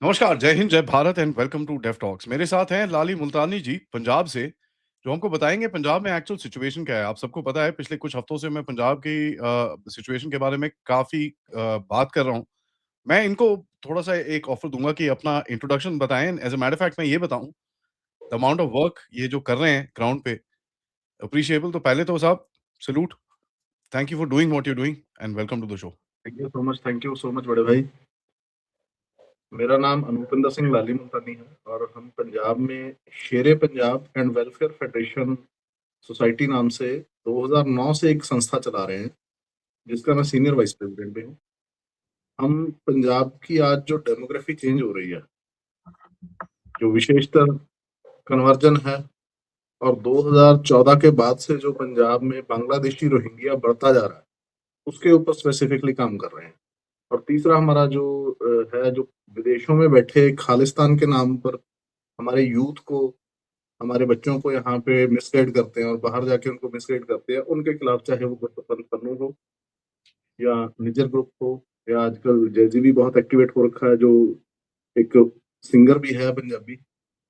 नमस्कार, जय हिंद, जय Bharat and welcome to Deaf Talks. मेरे साथ हैं लाली मुल्तानी जी पंजाब से, जो हमको बताएँगे पंजाब में एक्चुअल सिचुएशन क्या है। आप सबको पता है पिछले कुछ हफ्तों से मैं पंजाब की सिचुएशन के बारे में काफ़ी बात कर रहा हूँ। मैं इनको थोड़ा-सा एक ऑफर दूँगा कि अपना इंट्रोडक्शन बताएँ। As a matter of fact मैं ये बताऊँ, द अमाउंट ऑफ वर्क ये जो कर रहे हैं ग्राउंड पे अप्रिशिएबल। तो पहले तो साहब salute, thank you for doing what you are doing and welcome to the show. Thank you so much बड़े भाई। मेरा नाम अनुपिंदर सिंह लाली मुल्तानी है और हम पंजाब में शेरे Punjab and welfare federation society नाम से 2009 से एक संस्था चला रहे हैं, जिसका मैं सीनियर वाइस प्रेसिडेंट भी हूँ। हम पंजाब की आज जो डेमोग्राफी चेंज हो रही है, जो विशेषतर कन्वर्जन है और 2014 के बाद से जो पंजाब में बांग्लादेशी रोहिंग्या बढ़ता जा रहा है, उसके ऊपर स्पेसिफिकली काम कर रहे हैं। और तीसरा हमारा जो है, जो विदेशों में बैठे खालिस्तान के नाम पर हमारे यूथ को, हमारे बच्चों को यहाँ पे मिसगाइड करते हैं और बाहर जाके उनको मिसगाइड करते हैं, उनके खिलाफ चाहे वो गुरपतवंत पन्नू हो या निज्जर ग्रुप हो या आजकल जैजी भी बहुत एक्टिवेट हो रखा है, जो एक सिंगर भी है पंजाबी,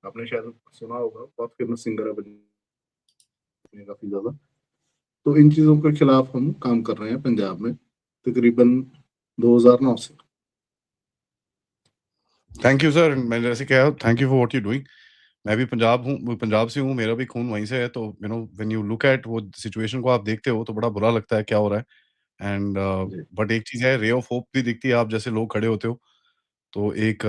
आपने शायद सुना होगा, बहुत फेमस सिंगर है पंजाबी में काफी ज्यादा। तो इन चीजों के खिलाफ हम काम कर रहे हैं पंजाब में तकरीबन 2009 से। थैंक यू सर, मैंने जैसे कहा thank you for what you doing. मैं भी पंजाब से हूँ, मेरा भी खून वहीं से है, तो व्हेन यू लुक एट वो सिचुएशन को आप देखते हो, तो बड़ा बुरा लगता है क्या हो रहा है एंड जी बट एक चीज़ है, रे ऑफ होप भी दिखती है, आप जैसे लोग खड़े होते हो, तो एक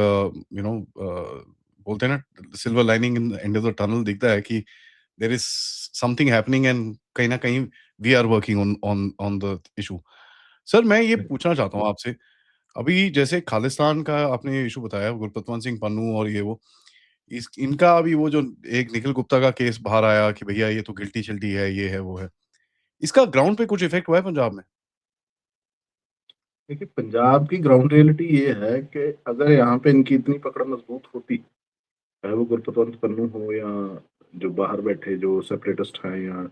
बोलते हैं ना silver lining in the end of the tunnel दिखता है कि there is something happening and कहीं न कहीं we are working on on on the issue. Sir मैं ये पूछना चाहता हूँ आपसे, अभी जैसे खालिस्तान का आपने इश्यू बताया, गुरपतवंत सिंह पन्नू और ये वो, इस इनका अभी वो जो एक निखिल गुप्ता का केस बाहर आया कि भैया ये तो गिल्टी-शिल्टी है, ये है, वो है। इसका ग्राउंड पे कुछ इफ़ेक्ट हुआ है पंजाब में? देखिए, पंजाब की ग्राउंड रियलिटी ये है कि अगर यहाँ पे इनकी इतनी पकड़ मजबूत होती, चाहे वो गुरपतवंत पन्नू हो या जो बाहर बैठे जो सेपरेटिस्ट हैं, या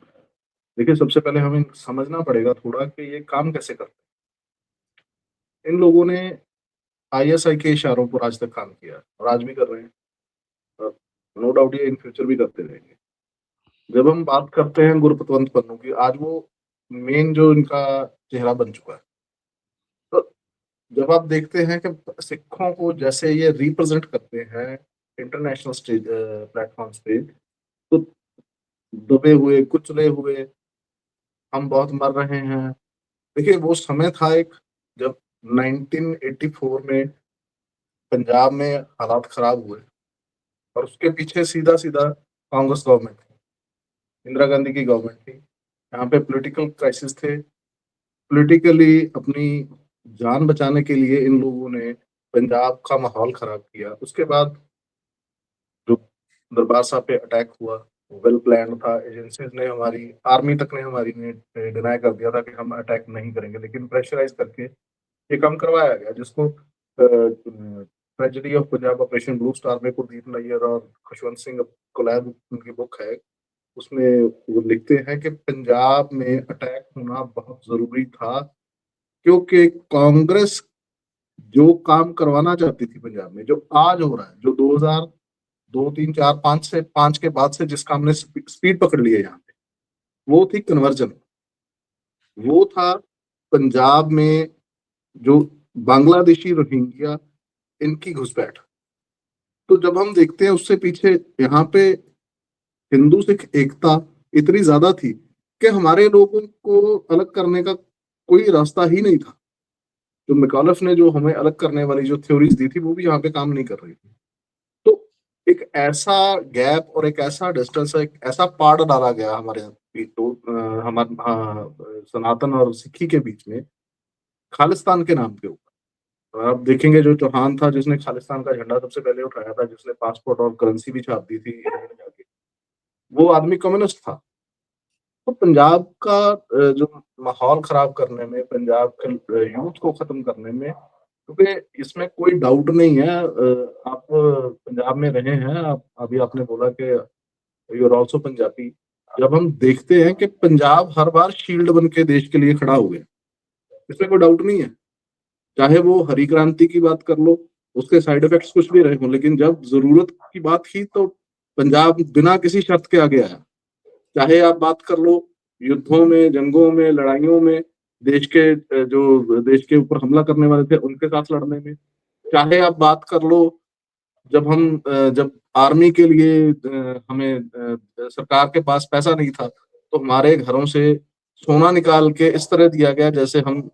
देखिए, सबसे पहले हमें समझना पड़ेगा थोड़ा कि ये काम कैसे करते हैं। इन लोगों ने आईएसआई के इशारों पर आज तक काम किया है और आज भी कर रहे हैं, और नो डाउट ये इन फ्यूचर भी करते रहेंगे। जब हम बात करते हैं गुरपतवंत पन्नू की, आज वो मेन जो इनका चेहरा बन चुका है। तो जब आप देखते हैं कि सिखों को जैसे ये रिप्रेजेंट करते हैं इंटरनेशनल स्टेज प्लेटफॉर्म्स पे, तो दबे हुए कुचले हुए हम बहुत मर रहे हैं। देखिए, वो समय था एक, जब 1984 में पंजाब में हालात खराब हुए और उसके पीछे सीधा सीधा कांग्रेस गवर्नमेंट थी, इंदिरा गांधी की गवर्नमेंट थी। यहाँ पे पॉलिटिकल क्राइसिस थे। पॉलिटिकली अपनी जान बचाने के लिए इन लोगों ने पंजाब का माहौल खराब किया। उसके बाद जो दरबार साहब पे अटैक हुआ, वेल प्लान था। एजेंसीज ने, हमारी आर्मी तक ने, हमारी ने डिनाई कर दिया था कि हम अटैक नहीं करेंगे, लेकिन प्रेशराइज करके ये काम करवाया गया, जिसको tragedy of Punjab operation blue star में कुलदीप नैयर और खुशवंत सिंह कोलैब उनकी बुक है, उसमें वो लिखते हैं कि पंजाब में अटैक होना बहुत जरूरी था, क्योंकि कांग्रेस जो काम करवाना चाहती थी पंजाब में, जो आज हो रहा है, जो 2002 3 4 5 से 5 के बाद से जिस काम ने स्पीड पकड़ ली है यहाँ पे, वो थी कन्वर्जन। वो था पंजाब में जो बांग्लादेशी रोहिंग्या, इनकी घुसपैठ। तो जब हम देखते हैं उससे पीछे यहाँ पे हिंदू सिख एकता इतनी ज्यादा थी कि हमारे लोगों को अलग करने का कोई रास्ता ही नहीं था। जो मैकाउलेफ ने जो हमें अलग करने वाली जो थ्योरीज दी थी, वो भी यहाँ पे काम नहीं कर रही थी। तो एक ऐसा गैप और एक ऐसा डिस्टेंस, एक ऐसा पाड़ डाला गया हमारे तो हमारे सनातन और सिखी के बीच में, खालिस्तान के नाम के ऊपर। और आप देखेंगे, जो चौहान था जिसने खालिस्तान का झंडा सबसे पहले उठाया था, जिसने पासपोर्ट और करेंसी भी छाप दी थी इंडिया में जाके, वो आदमी कम्युनिस्ट था। तो पंजाब का जो माहौल खराब करने में, पंजाब के यूथ को खत्म करने में, क्योंकि इसमें कोई डाउट नहीं है, आप पंजाब में रहे हैं, आप अभी आपने बोला कि यू आर ऑल्सो पंजाबी। जब हम देखते हैं कि पंजाब हर बार शील्ड बन के देश के लिए खड़ा हो गया, इसमें कोई डाउट नहीं है। चाहे वो हरी क्रांति की बात कर लो, उसके साइड इफेक्ट्स कुछ भी रहे हों, लेकिन जब जरूरत की बात की तो पंजाब बिना किसी शर्त के आगे आया। चाहे आप बात कर लो युद्धों में, जंगों में, लड़ाइयों में, देश के जो देश के ऊपर हमला करने वाले थे उनके साथ लड़ने में, चाहे आप बात कर लो जब आर्मी के लिए हमें सरकार के पास पैसा नहीं था तो हमारे घरों से सोना निकाल के इस तरह दिया गया जैसे हम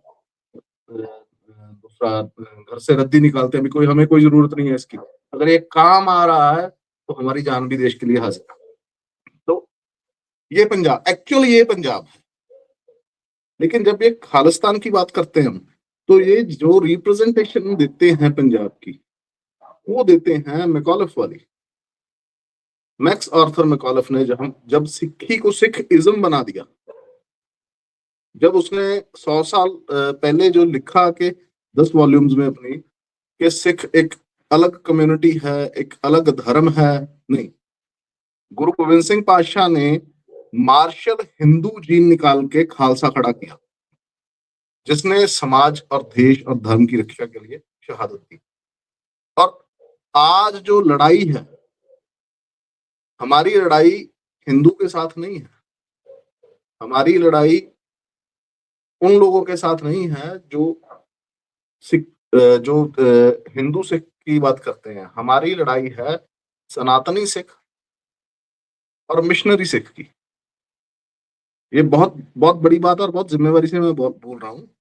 दूसरा घर से रद्दी निकालते हैं, अभी कोई हमें कोई जरूरत नहीं है इसकी, अगर ये काम आ रहा है तो हमारी जान भी देश के लिए हाजिर है। तो ये पंजाब, एक्चुअली ये पंजाब है। लेकिन जब ये खालिस्तान की बात करते हैं हम, तो ये जो रिप्रेजेंटेशन देते हैं पंजाब की, वो देते हैं मैकॉलिफ वाली। मैक्स आर्थर मैकॉलिफ ने जब सिक्खी को सिख इज्म बना दिया, जब उसने 100 साल पहले जो लिखा कि 10 वॉल्यूम्स में अपनी कि सिख एक अलग कम्युनिटी है, एक अलग धर्म है, नहीं, गुरु गोविंद सिंह पातशाह ने मार्शल हिंदू जीन निकाल के खालसा खड़ा किया, जिसने समाज और देश और धर्म की रक्षा के लिए शहादत दी। और आज जो लड़ाई है, हमारी लड़ाई हिंदू के साथ नहीं है, हमारी लड़ाई उन लोगों के साथ नहीं है जो सिख जो हिंदू सिख की बात करते हैं। हमारी लड़ाई है सनातनी सिख और मिशनरी सिख की। ये बहुत बहुत बड़ी बात और बहुत जिम्मेवारी से मैं बोल रहा हूँ।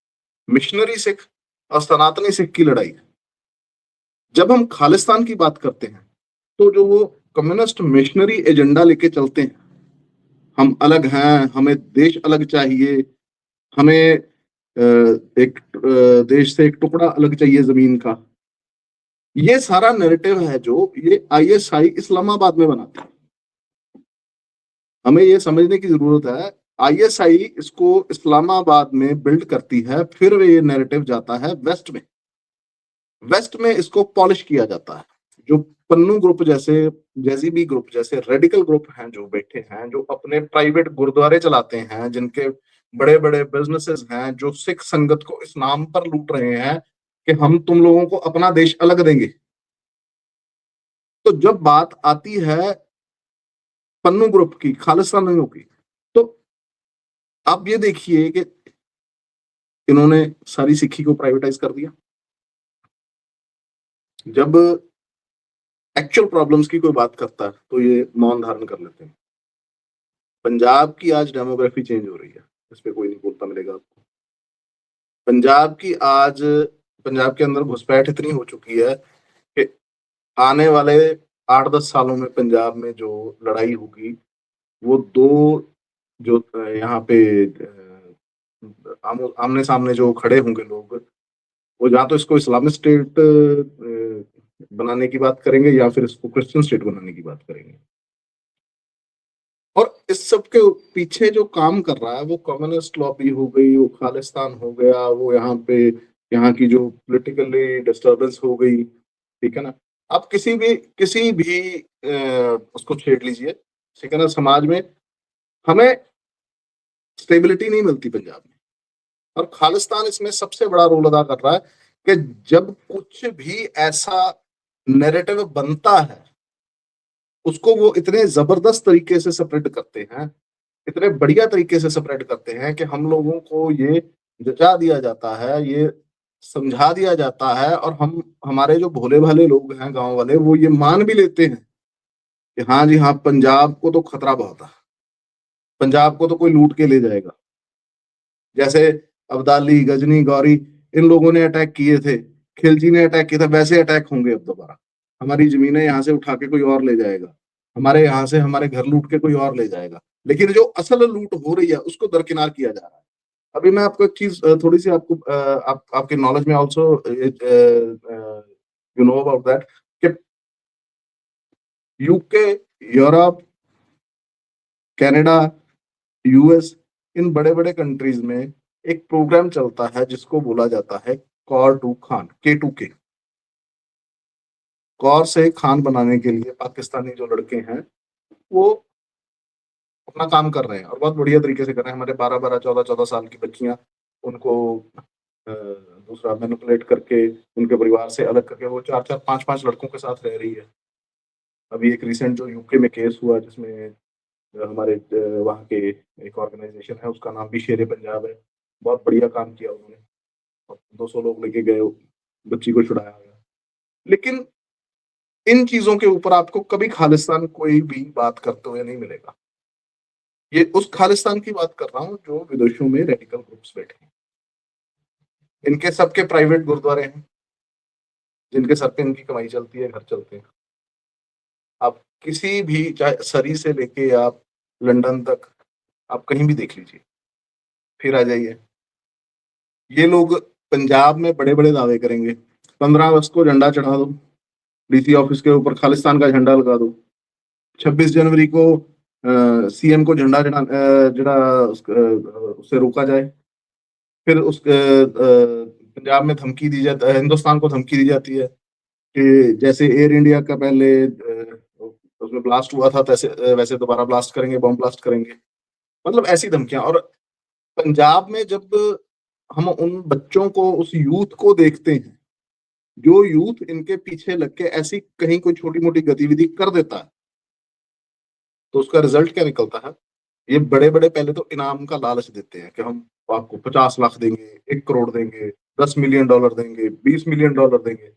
मिशनरी सिख और सनातनी सिख की लड़ाई। जब हम खालिस्तान की बात करते हैं तो जो वो कम्युनिस्ट मिशनरी एजेंडा लेके चलते हैं, हम अलग हैं, हमें देश अलग चाहिए, हमें एक देश से एक टुकड़ा अलग चाहिए जमीन का, ये सारा नैरेटिव है जो ये आईएसआई इस्लामाबाद में बनाता है। हमें ये समझने की जरूरत है, आईएसआई इसको इस्लामाबाद में बिल्ड करती है, फिर ये नैरेटिव जाता है वेस्ट में, वेस्ट में इसको पॉलिश किया जाता है। जो पन्नू ग्रुप जैसे, जेजीबी ग्रुप जैसे रेडिकल ग्रुप हैं जो बैठे हैं, जो अपने प्राइवेट गुरुद्वारे चलाते हैं, जिनके बड़े बड़े बिजनेसेस हैं, जो सिख संगत को इस नाम पर लूट रहे हैं कि हम तुम लोगों को अपना देश अलग देंगे। तो जब बात आती है पन्नू ग्रुप की, खालिस्तानियों की, तो आप ये देखिए कि इन्होंने सारी सिक्खी को प्राइवेटाइज कर दिया। जब एक्चुअल प्रॉब्लम्स की कोई बात करता है तो ये मौन धारण कर लेते हैं। पंजाब की आज डेमोग्राफी चेंज हो रही है, इस पे कोई नहीं बोलता मिलेगा आपको। पंजाब के अंदर घुसपैठ इतनी हो चुकी है कि आने वाले 8-10 सालों में पंजाब में जो लड़ाई होगी वो दो जो यहाँ पे आमने सामने जो खड़े होंगे लोग, वो या तो इसको इस्लामिक स्टेट बनाने की बात करेंगे या फिर इसको क्रिश्चियन स्टेट बनाने की बात करेंगे। और इस सब के पीछे जो काम कर रहा है वो कम्युनिस्ट लॉबी हो गई, वो खालिस्तान हो गया, वो यहाँ की जो पॉलिटिकली डिस्टर्बेंस हो गई, ठीक है ना। आप किसी भी उसको छेड़ लीजिए, ठीक है ना, समाज में हमें स्टेबिलिटी नहीं मिलती पंजाब में। और खालिस्तान इसमें सबसे बड़ा रोल अदा कर रहा है कि जब कुछ भी ऐसा नैरेटिव बनता है उसको वो इतने जबरदस्त तरीके से सेपरेट करते हैं, इतने बढ़िया तरीके से सेपरेट करते हैं कि हम लोगों को ये जचा दिया जाता है, ये समझा दिया जाता है, और हमारे जो भोले भाले लोग हैं गांव वाले, वो ये मान भी लेते हैं कि हाँ जी हाँ, पंजाब को तो खतरा बहुत है, पंजाब को तो कोई लूट के ले जाएगा। जैसे अब्दाली, गजनी, गौरी, इन लोगों ने अटैक किए थे, खिलजी ने अटैक किया था, वैसे अटैक होंगे अब दोबारा। हमारी जमीनें यहाँ से उठा के कोई और ले जाएगा, हमारे यहाँ से हमारे घर लूट के कोई और ले जाएगा, लेकिन जो असल लूट हो रही है उसको दरकिनार किया जा रहा है। अभी मैं आपको एक चीज थोड़ी सी आपके नॉलेज में also you know about that कि यूके, यूरोप, कनाडा, यूएस, इन बड़े बड़े कंट्रीज में एक प्रोग्राम चलता है जिसको बोला जाता है कौर टू खान, K2K। कौर से खान बनाने के लिए पाकिस्तानी जो लड़के हैं वो अपना काम कर रहे हैं और बहुत बढ़िया तरीके से कर रहे हैं। हमारे 12-12, 14-14 साल की बच्चियां उनको दूसरा मैनिपुलेट करके उनके परिवार से अलग करके वो 4-4 5-5 लड़कों के साथ रह रही है। अभी एक रिसेंट जो यूके में केस हुआ जिसमें हमारे वहाँ के एक ऑर्गेनाइजेशन है उसका नाम भी शेर-ए-पंजाब है। बहुत बढ़िया काम किया उन्होंने और 200 लोग लेके गए, बच्ची को छुड़ाया गया। लेकिन इन चीज़ों के ऊपर आपको कभी खालिस्तान कोई भी बात करते हुए नहीं मिलेगा। ये उस खालिस्तान की बात कर रहा हूँ जो विदेशों में रेडिकल ग्रुप्स बैठे हैं। इनके सबके प्राइवेट गुरुद्वारे हैं, जिनके सर पे इनकी कमाई चलती है, घर चलते हैं। आप किसी भी चाहे सरी से लेके आप लंदन तक आप कहीं भी देख लीजिए, फिर आ जाइए। ये लोग पंजाब में बड़े-बड़े दावे करेंगे, 15 अगस्त को झंडा चढ़ा दो, डीसी ऑफिस के ऊपर खालिस्तान का झंडा लगा दो। 26 जनवरी को सीएम को झंडा उससे रोका जाए। फिर पंजाब में धमकी दी जाती है, हिंदुस्तान को धमकी दी जाती है कि जैसे एयर इंडिया का पहले उसमें ब्लास्ट हुआ था वैसे दोबारा ब्लास्ट करेंगे, बॉम्ब ब्लास्ट करेंगे। मतलब ऐसी धमकियाँ। और पंजाब में जब हम उन बच्चों को, उस यूथ को देखते हैं, जो यूथ इनके पीछे लग के ऐसी कहीं कोई छोटी-मोटी गतिविधि कर देता है, तो उसका रिजल्ट क्या निकलता है? ये बड़े-बड़े पहले तो इनाम का लालच देते हैं कि हम आपको 50 लाख देंगे, 1 करोड़ देंगे, 10 मिलियन डॉलर देंगे, 20 मिलियन डॉलर देंगे।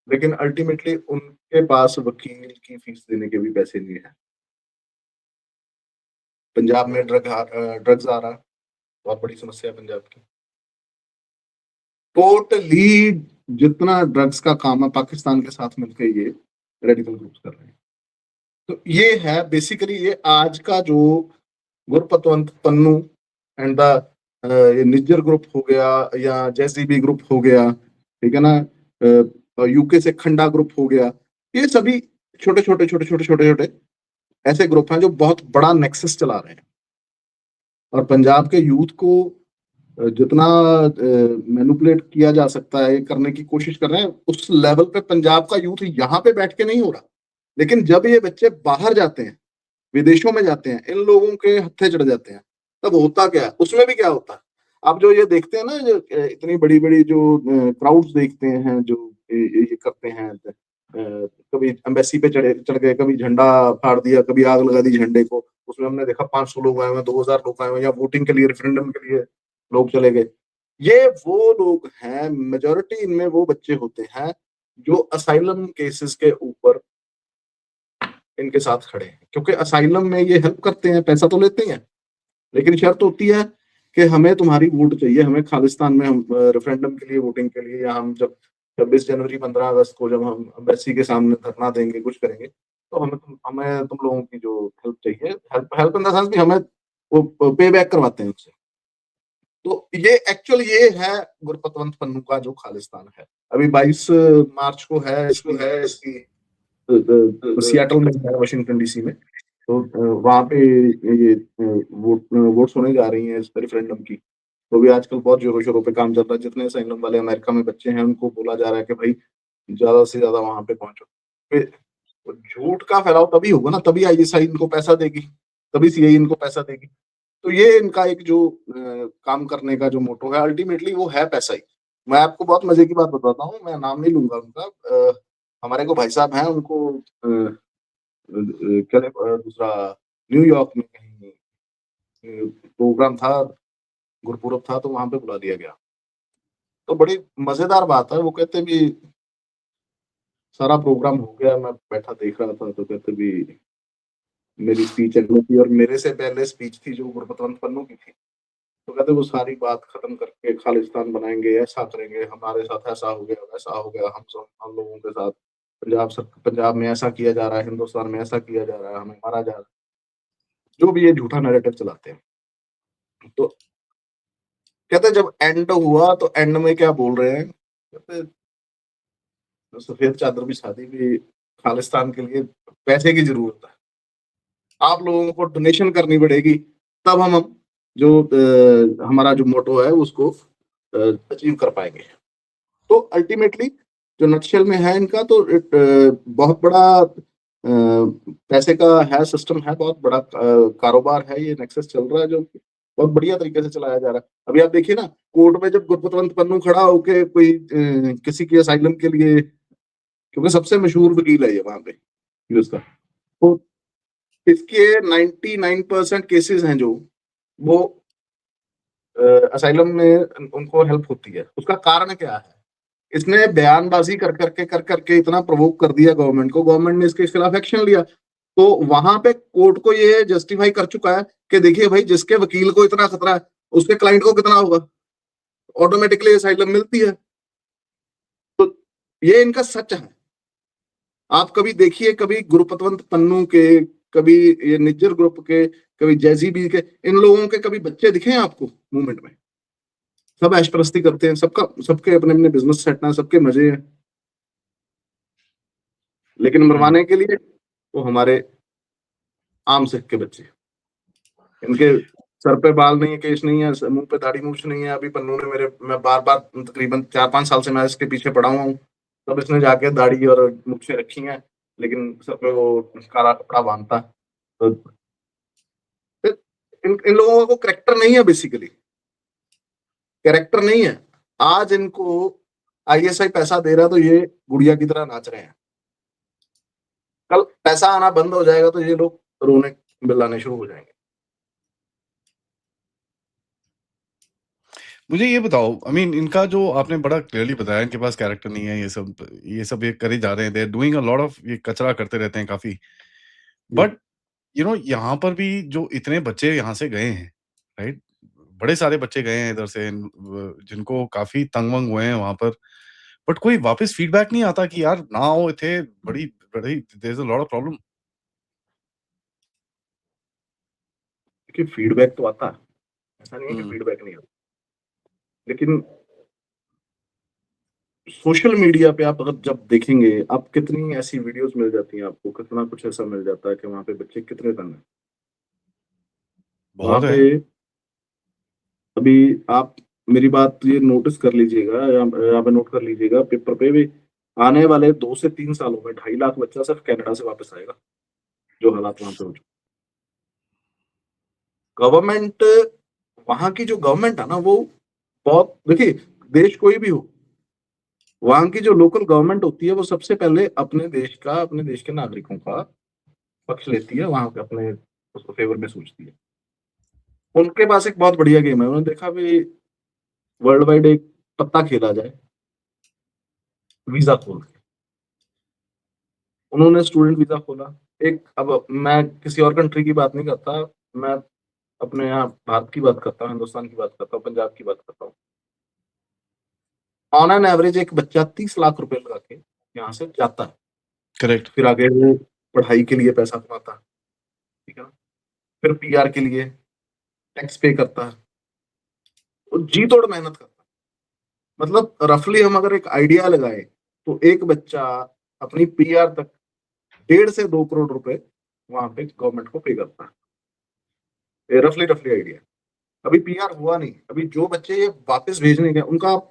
लेकिन अल्टीमेटली उनके पास वकील की फीस देने के भी पैसे नहीं है। पंजाब में ड्रग्स आ रहा है, बहुत बड़ी समस्या है पंजाब की। टोटली जितना ड्रग्स का काम है पाकिस्तान के साथ मिलकर ये रेडिकल ग्रुप्स कर रहे हैं। तो ये है बेसिकली ये आज का जो गुरपतवंत पन्नू एंड द ये निज्जर ग्रुप हो गया या जेसीबी ग्रुप हो गया, ठीक है ना, यूके से खंडा ग्रुप हो गया, ये सभी छोटे-छोटे ऐसे ग्रुप हैं जो बहुत बड़ा नेक्सस चला रहे हैं और पंजाब के यूथ को जितना मैनिपुलेट किया जा सकता है, करने की कोशिश कर रहे हैं, उस लेवल पे पंजाब का यूथ यहाँ पे बैठ के नहीं हो रहा। लेकिन जब ये बच्चे बाहर जाते हैं, विदेशों में जाते हैं, इन लोगों के हत्थे चढ़ जाते हैं, तब होता क्या है? उसमें भी क्या होता है? आप जो ये देखते हैं ना, जो इतनी बड़ी-बड़ी जो क्राउड्स देखते हैं, जो ये करते हैं, कभी एम्बेसी पे चढ़ गए, कभी झंडा फाड़ दिया, कभी आग लगा दी झंडे को। उसमें हमने देखा 500 लोग आए हुए हैं, 2000 लोग आए हुए हैं, या वोटिंग के लिए, रेफरेंडम के लिए लोग चले गए। ये वो लोग हैं, मेजॉरिटी इनमें वो बच्चे होते हैं, जो असाइलम केसेस के ऊपर इनके साथ खड़े हैं। क्योंकि असाइलम में ये हेल्प करते हैं, पैसा तो लेते ही हैं, लेकिन शर्त होती है कि हमें तुम्हारी वोट चाहिए, हमें खालिस्तान में हम रेफरेंडम के लिए, वोटिंग के लिए, या हम जब 26 जनवरी 15 अगस्त को जब हम एम्बेसी के सामने धरना देंगे, कुछ करेंगे, तो हमें तुम लोगों की जो हेल्प चाहिए, हेल्प इन द सेंस भी हमें वो पे बैक करवाते हैं उससे। तो ये एक्चुअल ये है गुरपतवंत पन्नू का जो खालिस्तान है। अभी 22 मार्च को है इसकी सियाटल में है, वाशिंगटन डीसी में। तो वहाँ पे ये वोट्स होने जा रही हैं इस रेफरेंडम की। तो भी आजकल बहुत जोरों-शोरों पे काम चल रहा है। जितने असाइलम वाले अमेरिका में बच्चे हैं, उनको बोला जा रहा है कि भाई ज़्यादा से ज़्यादा वहाँ पे पहुँचो। फिर झूठ का फैलाव तभी होगा ना, तभी आईएसआई इनको पैसा देगी, तभी सीआईए इनको पैसा देगी। तो ये इनका एक जो काम करने का जो मोटो है, अल्टीमेटली वो है पैसा ही। मैं आपको बहुत मज़े की बात बताता हूँ, मैं नाम नहीं लूँगा उनका। हमारे को भाई साहब हैं, उनको दूसरा न्यूयॉर्क में कहीं प्रोग्राम था, गुरपुरब था, तो वहाँ पे बुला लिया गया। तो बड़ी मज़ेदार बात है, वो कहते भी सारा प्रोग्राम हो गया, मैं बैठा देख रहा था, तो कहते भी मेरी स्पीच अगली थी और मेरे से पहले स्पीच थी जो गुरपतवंत पन्नू की थी। तो कहते वो सारी बात खत्म करके खालिस्तान बनाएँगे, ऐसा करेंगे, हमारे साथ ऐसा हो गया, वैसा हो गया, हम लोगों के साथ पंजाब में ऐसा किया जा रहा है, हिंदुस्तान में ऐसा किया जा रहा है, हमें मारा जा रहा है। जो भी ये झूठा नैरेटिव चलाते हैं। तो कहते जब एंड हुआ तो एंड में क्या बोल रहे हैं? कहते सफ़ेद चादर बिछा दी भी खालिस्तान के लिए पैसे की ज़रूरत है। आप लोगों को डोनेशन करनी पड़ेगी, तब हम जो हमारा जो मोटो है उसको अचीव कर पाएँगे। तो अल्टीमेटली जो नटशेल में है इनका, तो बहुत बड़ा पैसे का है, सिस्टम है, बहुत बड़ा कारोबार है, ये नेक्सस चल रहा है जो बहुत बढ़िया तरीके से चलाया जा रहा है। अभी आप देखिए ना, कोर्ट में जब गुरपतवंत पन्नू खड़ा होके कोई किसी के असाइलम के लिए, क्योंकि सबसे मशहूर वकील है ये वहां पे यूएस का, तो इसके 99% केसेस हैं जो वो असाइलम में उनको हेल्प होती है। उसका कारण क्या है? इसने बयानबाजी कर करके इतना प्रोवोक कर दिया गवर्नमेंट को, गवर्नमेंट ने इसके खिलाफ एक्शन लिया। तो वहां पे कोर्ट को ये जस्टिफाई कर चुका है कि देखिए भाई, जिसके वकील को इतना खतरा है उसके क्लाइंट को कितना होगा, ऑटोमेटिकली असाइलम मिलती है। तो ये इनका सच है। आप कभी देखिए, कभी गुरपतवंत पन्नू के, कभी ये निज्जर ग्रुप के, कभी जैजीबी के, इन लोगों के कभी बच्चे दिखे हैं आपको मूवमेंट में? सब ऐशप्रस्ती करते हैं, सबका सबके अपने अपने बिजनेस सेट हैं, सबके मजे हैं, लेकिन मरवाने के लिए वो हमारे आम सिख के बच्चे, इनके सर पे बाल नहीं है, केश नहीं है, मुंह पे दाढ़ी मूछ नहीं है। अभी पन्नू ने मैं बार बार तकरीबन 4-5 साल से मैं इसके पीछे पड़ा हुआ हूँ, तब इसने जाके दाढ़ी और मूछें रखी हैं, लेकिन सर पे वो काला कपड़ा बांधता है। तो इन लोगों का को करेक्टर नहीं है, बेसिकली कैरेक्टर नहीं है। आज इनको आईएसआई पैसा दे रहा है तो ये गुड़िया की तरह नाच रहे हैं, कल पैसा आना बंद हो जाएगा तो ये लोग रोने बिल्लाने शुरू हो जाएंगे। मुझे ये बताओ, आई मीन इनका जो आपने बड़ा क्लियरली बताया, इनके पास कैरेक्टर नहीं है, ये सब ये कर ही जा रहे हैं, they are doing a lot of, ये कचरा करते रहते हैं काफ़ी। बट यहाँ पर भी जो इतने बच्चे यहाँ से गए हैं, राइट? बड़े सारे बच्चे गए हैं इधर से, जिनको काफ़ी तंग-वंग हुए हैं वहाँ पर, बट कोई वापस फीडबैक नहीं आता कि यार ना आओ इत्थे, बड़ी बड़ी there is a lot of problem. देखिए, फीडबैक तो आता है, ऐसा नहीं है कि हुँ, फीडबैक नहीं आता, लेकिन सोशल मीडिया पे आप अगर जब देखेंगे, आप कितनी ऐसी वीडियोस मिल जाती हैं आपको, कितना कुछ ऐसा मिल जाता है कि वहाँ पे बच्चे कितने तंग हैं। वहाँ बहुत पे है। अभी आप मेरी बात ये नोटिस कर लीजिएगा, या यहाँ पे नोट कर लीजिएगा पेपर पे भी, आने वाले 2 से 3 सालों में 2.5 लाख बच्चा सिर्फ कनाडा से वापस आएगा, जो हालात वहाँ पे हो चुके। गवर्नमेंट, वहाँ की जो गवर्नमेंट है ना, वो बहुत, देखिए देश कोई भी हो, वहाँ की जो लोकल गवर्नमेंट होती है वो सबसे पहले अपने देश का, अपने देश के नागरिकों का पक्ष लेती है, वहाँ पे अपने उसको फेवर में सोचती है। उनके पास एक बहुत बढ़िया गेम है, उन्होंने देखा भी वर्ल्ड वाइड एक पत्ता खेला जाए, वीजा खोल के। उन्होंने स्टूडेंट वीजा खोला। एक, अब मैं किसी और कंट्री की बात नहीं करता, मैं अपने यहाँ भारत की बात करता हूँ, हिंदुस्तान की बात करता हूँ, पंजाब की बात करता हूँ। ऑन एन एवरेज एक बच्चा 30 लाख रुपए लगा के यहाँ से जाता है, करेक्ट। फिर आगे वो पढ़ाई के लिए पैसा कमाता है, ठीक है ना, फिर पीआर के लिए टैक्स पे करता है, वो जी तोड़ मेहनत करता है। मतलब रफली हम अगर एक आइडिया लगाए, तो एक बच्चा अपनी पीआर तक 1.5 से 2 करोड़ रुपए वहां पे गवर्नमेंट को पे करता है, रफली रफली आइडिया। अभी पीआर हुआ नहीं, अभी जो बच्चे ये वापस भेजने गए उनका आप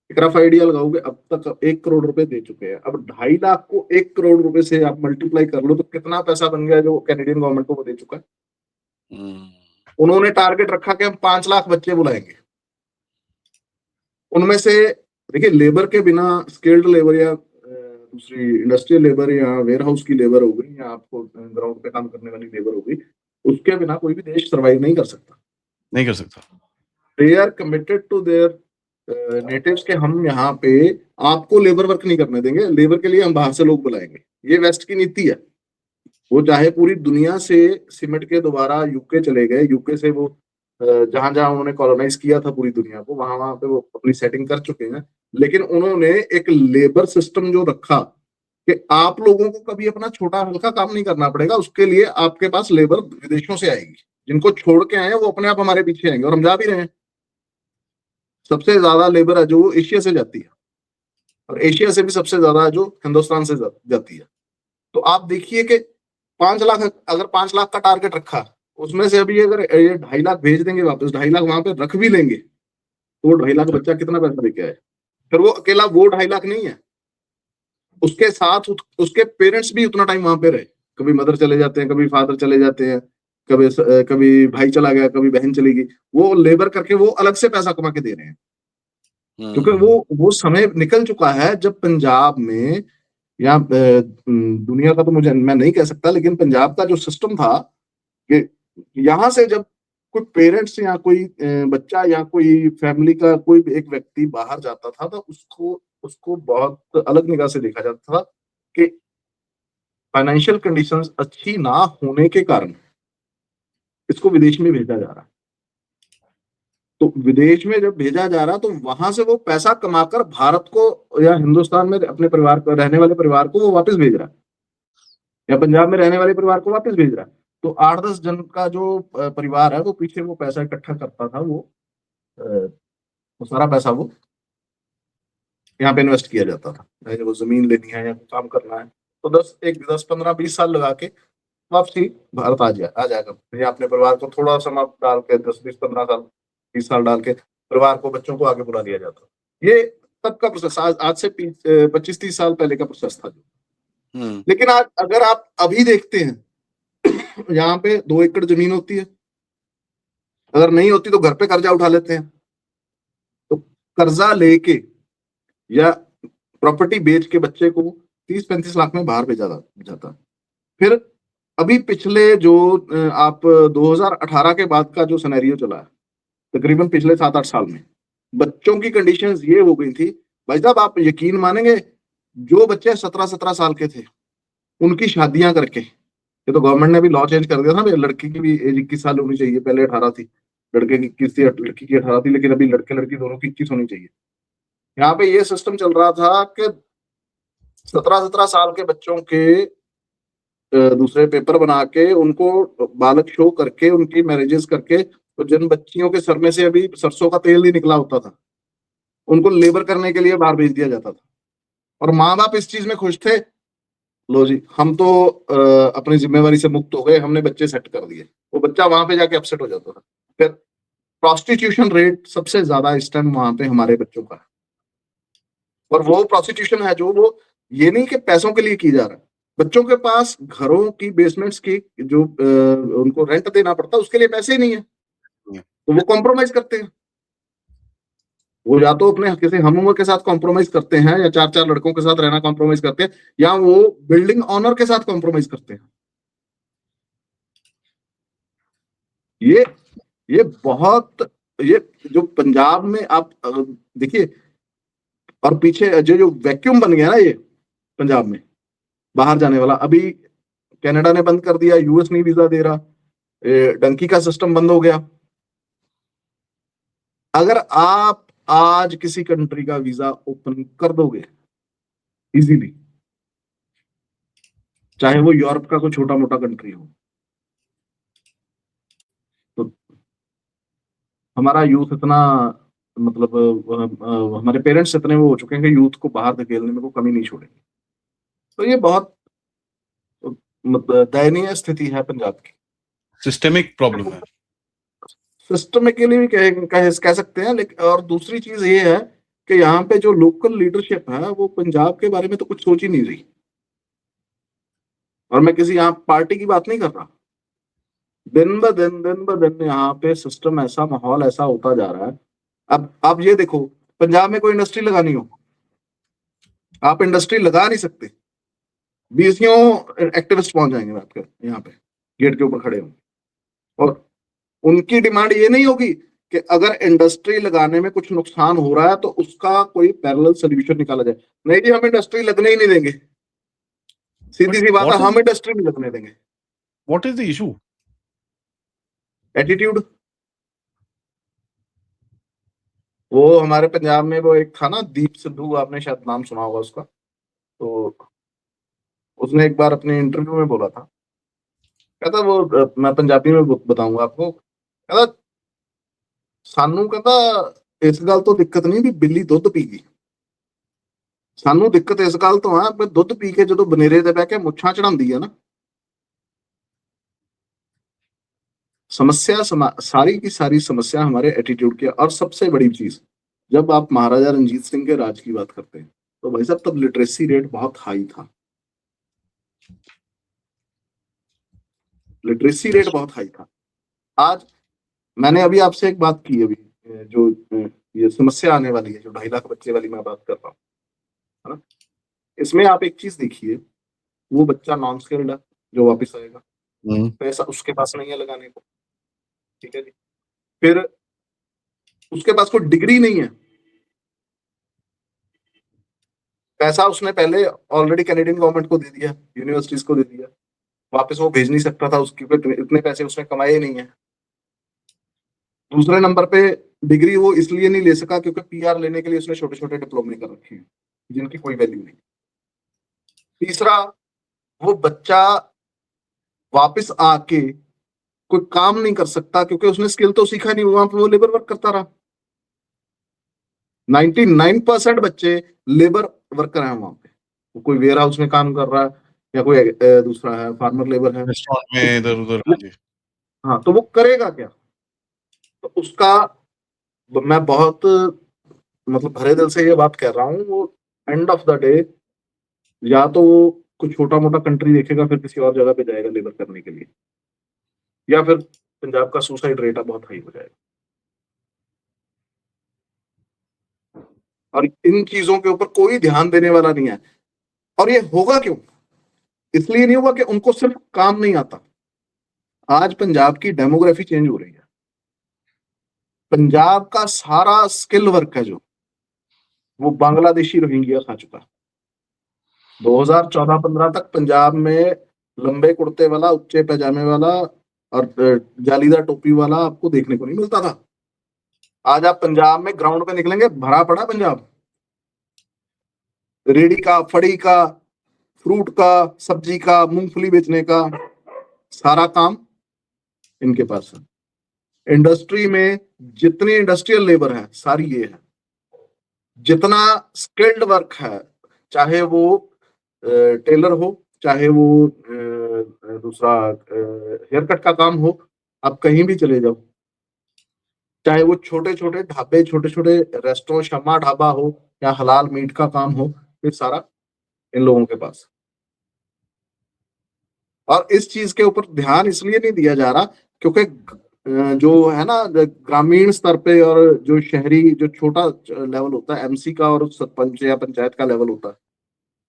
एक रफ आइडिया लगाओगे, अब तक 1 करोड़ रुपए दे चुके हैं। अब 2.5 लाख को 1 करोड़ रुपए से आप मल्टीप्लाई कर लो तो कितना पैसा बन गया जो कैनेडियन गवर्नमेंट को वो दे चुका है। हुँ, उन्होंने टारगेट रखा कि हम 5 लाख बच्चे बुलाएंगे, उनमें से देखिए लेबर के बिना, स्किल्ड लेबर या दूसरी इंडस्ट्रियल लेबर या वेयर हाउस की लेबर हो गई, या आपको ग्राउंड पे काम करने वाली लेबर हो गई, उसके बिना कोई भी देश सर्वाइव नहीं कर सकता। नहीं कर सकता। They are committed to their natives के, हम यहाँ पे आपको लेबर वर्क नहीं करने देंगे, लेबर के लिए हम बाहर से लोग बुलाएंगे। ये वेस्ट की नीति है। वो चाहे पूरी दुनिया से सिमट के दोबारा यूके चले गए, यूके से वो जहां जहां उन्होंने कॉलोनाइज किया था पूरी दुनिया को, वहां वहां पे वो अपनी सेटिंग कर चुके हैं, लेकिन उन्होंने एक लेबर सिस्टम जो रखा कि आप लोगों को कभी अपना छोटा हल्का काम नहीं करना पड़ेगा, उसके लिए आपके पास लेबर विदेशों से आएगी। जिनको छोड़ के आए हैं वो अपने आप हमारे पीछे आएंगे, और हम जा भी रहे हैं। सबसे ज्यादा लेबर है जो एशिया से जाती है, और एशिया से भी सबसे ज्यादा है जो हिंदुस्तान से जाती है। तो आप देखिए कि 5 लाख, अगर 5 लाख का टारगेट रखा, उसमें से अभी अगर ये 2.5 लाख भेज देंगे वापस, 2.5 लाख वहां पे रख भी लेंगे, तो वो 2.5 लाख बच्चा कितना पैसा लेके आए। फिर वो अकेला वो 2.5 लाख नहीं है, उसके साथ उसके पेरेंट्स भी उतना टाइम वहां पे रहे। कभी मदर चले जाते हैं, कभी फादर चले जाते हैं, कभी भाई चला गया, कभी बहन चली गई, वो लेबर करके वो अलग से पैसा कमा के दे रहे हैं। क्योंकि वो समय निकल चुका है जब पंजाब में या दुनिया का तो मुझे मैं नहीं कह सकता, लेकिन पंजाब का जो सिस्टम था कि यहाँ से जब कोई पेरेंट्स या कोई बच्चा या कोई फैमिली का कोई भी एक व्यक्ति बाहर जाता था तो उसको उसको बहुत अलग निगाह से देखा जाता था कि फाइनेंशियल कंडीशंस अच्छी ना होने के कारण इसको विदेश में भेजा जा रहा है। तो विदेश में जब भेजा जा रहा तो वहां से वो पैसा कमाकर भारत को या हिंदुस्तान में अपने परिवार को, रहने वाले परिवार को वो वापस भेज रहा है, या पंजाब में रहने वाले परिवार को वापस भेज रहा है। तो 8-10 जन का जो परिवार है वो पीछे वो पैसा इकट्ठा करता था, वो सारा पैसा वो यहाँ पे इन्वेस्ट किया जाता था। चाहे वो जमीन लेनी है या काम करना है तो 10-15-20 साल लगा के वापसी भारत आ जाएगा, या अपने परिवार को थोड़ा समय डाल के 10-20-15 साल 20 साल डाल के परिवार को, बच्चों को आगे बुला लिया जाता। ये तब का प्रोसेस, आज से 25-30 साल पहले का प्रोसेस था। लेकिन आज अगर आप अभी देखते हैं यहाँ पे 2 एकड़ जमीन होती है, अगर नहीं होती तो घर पे कर्जा उठा लेते हैं, तो कर्जा लेके या प्रॉपर्टी बेच के बच्चे को 30-35 लाख में बाहर भेजा जाता। फिर अभी पिछले जो आप 2018 के बाद का जो सिनेरियो चला है, तकरीबन पिछले 7-8 साल में बच्चों की कंडीशंस ये हो गई थी, भाई साहब आप यकीन मानेंगे, जो बच्चे 17-17 साल के थे उनकी शादियां करके, ये तो गवर्नमेंट ने भी लॉ चेंज कर दिया था, लड़की की भी एज 21 साल होनी चाहिए, पहले 18 थी, लड़के की 21 थी, लड़की की 18 थी, लेकिन अभी लड़के लड़की दोनों की 21 होनी चाहिए। यहाँ पे ये सिस्टम चल रहा था कि 17-17 साल के बच्चों के दूसरे पेपर बना के उनको बालक शो करके उनकी मैरिजेस करके, तो जिन बच्चियों के सर में से अभी सरसों का तेल नहीं निकला होता था उनको लेबर करने के लिए बाहर भेज दिया जाता था, और माँ बाप इस चीज में खुश थे, लो जी हम तो अपनी जिम्मेवारी से मुक्त हो गए, हमने बच्चे सेट कर दिए। वो बच्चा वहां पे जाके अपसेट हो जाता था। फिर प्रोस्टिट्यूशन रेट सबसे ज्यादा इस टाइम वहां पे हमारे बच्चों का है, और वो प्रोस्टिट्यूशन है जो वो ये नहीं कि पैसों के लिए की जा रहा है, बच्चों के पास घरों की बेसमेंट्स की जो उनको रेंट देना पड़ता है उसके लिए पैसे ही नहीं है, तो वो कॉम्प्रोमाइज करते हैं। वो या तो अपने किसी हम उम्र के साथ कॉम्प्रोमाइज करते हैं, या 4-4 लड़कों के साथ रहना कॉम्प्रोमाइज करते हैं, या वो बिल्डिंग ऑनर के साथ कॉम्प्रोमाइज करते हैं। ये बहुत, ये जो पंजाब में आप देखिए, और पीछे जो वैक्यूम बन गया ना ये पंजाब में बाहर जाने वाला, अभी कनाडा ने बंद कर दिया, यूएस नहीं वीजा दे रहा, डंकी का सिस्टम बंद हो गया। अगर आप आज किसी कंट्री का वीजा ओपन कर दोगे इजीली, चाहे वो यूरोप का कोई छोटा मोटा कंट्री हो, तो हमारा यूथ इतना, मतलब हमारे पेरेंट्स इतने वो हो चुके हैं कि यूथ को बाहर धकेलने में को कमी नहीं छोड़ेंगे। तो ये बहुत मतलब दयनीय स्थिति है पंजाब की, सिस्टेमिक प्रॉब्लम है, सिस्टम के लिए भी कह सकते हैं। लेकिन और दूसरी चीज ये है कि यहाँ पे जो लोकल लीडरशिप है वो पंजाब के बारे में तो कुछ सोच ही नहीं रही, और मैं किसी यहाँ पार्टी की बात नहीं कर रहा, दिन ब दिन यहाँ पे सिस्टम ऐसा, माहौल ऐसा होता जा रहा है। अब आप ये देखो, पंजाब में कोई इंडस्ट्री लगानी हो, आप इंडस्ट्री लगा नहीं सकते, 20 एक्टिविस्ट पहुंच जाएंगे आपके यहाँ पे, गेट के ऊपर खड़े होंगे, और उनकी डिमांड ये नहीं होगी कि अगर इंडस्ट्री लगाने में कुछ नुकसान हो रहा है तो उसका कोई पैरेलल सोल्यूशन निकाला जाए। नहीं जी, हम इंडस्ट्री लगने ही नहीं देंगे, सीधी सी बात है, हम इंडस्ट्री नहीं लगने देंगे। What is the issue? Attitude. वो हमारे पंजाब में वो एक था ना, दीप सिद्धू, आपने शायद नाम सुना होगा उसका, तो उसने एक बार अपने इंटरव्यू में बोला था, कहता वो, मैं पंजाबी में बताऊंगा आपको, कहता सानू, कहता इस गल तो दिक्कत नहीं भी बिल्ली दुध पी गई, सानू दिक्कत इस गल तो है दुध पी के जो बनेरे ते बह के मुछां चढ़ाती है ना, समस्या सारी की सारी समस्या हमारे एटीट्यूड की। और सबसे बड़ी चीज, जब आप महाराजा रंजीत सिंह के राज की बात करते हैं तो भाई साहब तब लिटरेसी रेट बहुत हाई था, लिटरेसी रेट बहुत हाई था। आज मैंने अभी आपसे एक बात की अभी, जो ये समस्या आने वाली है, जो 2.5 लाख बच्चे वाली मैं बात कर रहा हूँ, है ना? इसमें आप एक चीज देखिए, वो बच्चा नॉन स्किल्ड है जो वापस आएगा, पैसा उसके पास नहीं है लगाने को, ठीक है जी। फिर उसके पास कोई डिग्री नहीं है, पैसा उसने पहले ऑलरेडी कैनेडियन गवर्नमेंट को दे दिया, यूनिवर्सिटीज को दे दिया, वापस वो भेज नहीं सकता था, उसके इतने पैसे उसने कमाए नहीं है। दूसरे नंबर पे डिग्री वो इसलिए नहीं ले सका क्योंकि पीआर लेने के लिए उसने छोटे छोटे डिप्लोमे कर रखे हैं जिनकी कोई वैल्यू नहीं। तीसरा, वो बच्चा वापस आके कोई काम नहीं कर सकता क्योंकि उसने स्किल तो सीखा नहीं, वहां पे वो लेबर वर्क करता रहा। 99% बच्चे लेबर वर्कर हैं वहां पे, वो कोई वेयर हाउस में काम कर रहा है या कोई दूसरा है फार्मर लेबर है, रेस्टोरेंट में तो इधर-उधर, हाँ जी। हाँ, तो वो करेगा क्या? तो उसका मैं बहुत मतलब भरे दिल से ये बात कह रहा हूँ, वो एंड ऑफ द डे या तो वो कुछ छोटा मोटा कंट्री देखेगा, फिर किसी और जगह पे जाएगा लेबर करने के लिए, या फिर पंजाब का सुसाइड रेट बहुत हाई हो जाएगा। और इन चीजों के ऊपर कोई ध्यान देने वाला नहीं है। और ये होगा क्यों? इसलिए नहीं होगा कि उनको सिर्फ काम नहीं आता। आज पंजाब की डेमोग्राफी चेंज हो रही है, पंजाब का सारा स्किल वर्क है जो, वो बांग्लादेशी रोहिंग्या खा चुका है। 2014-15 तक पंजाब में लंबे कुर्ते वाला, उच्चे पैजामे वाला और जालीदार टोपी वाला आपको देखने को नहीं मिलता था। आज आप पंजाब में ग्राउंड पे निकलेंगे, भरा पड़ा पंजाब, रेडी का, फड़ी का, फ्रूट का, सब्जी का, मूंगफली बेचने का, सारा काम इनके पास है। इंडस्ट्री में जितनी इंडस्ट्रियल लेबर है सारी ये है, जितना स्किल्ड वर्क है, चाहे वो टेलर हो, चाहे वो दूसरा हेयर कट का काम हो, आप कहीं भी चले जाओ, चाहे वो छोटे छोटे ढाबे, छोटे छोटे रेस्टोरेंट, शम्मा ढाबा हो या हलाल मीट का काम हो, ये सारा इन लोगों के पास। और इस चीज के ऊपर ध्यान इसलिए नहीं दिया जा रहा क्योंकि जो है ना ग्रामीण स्तर पे और जो शहरी जो छोटा लेवल होता है एमसी का और सरपंच या पंचायत का लेवल होता है,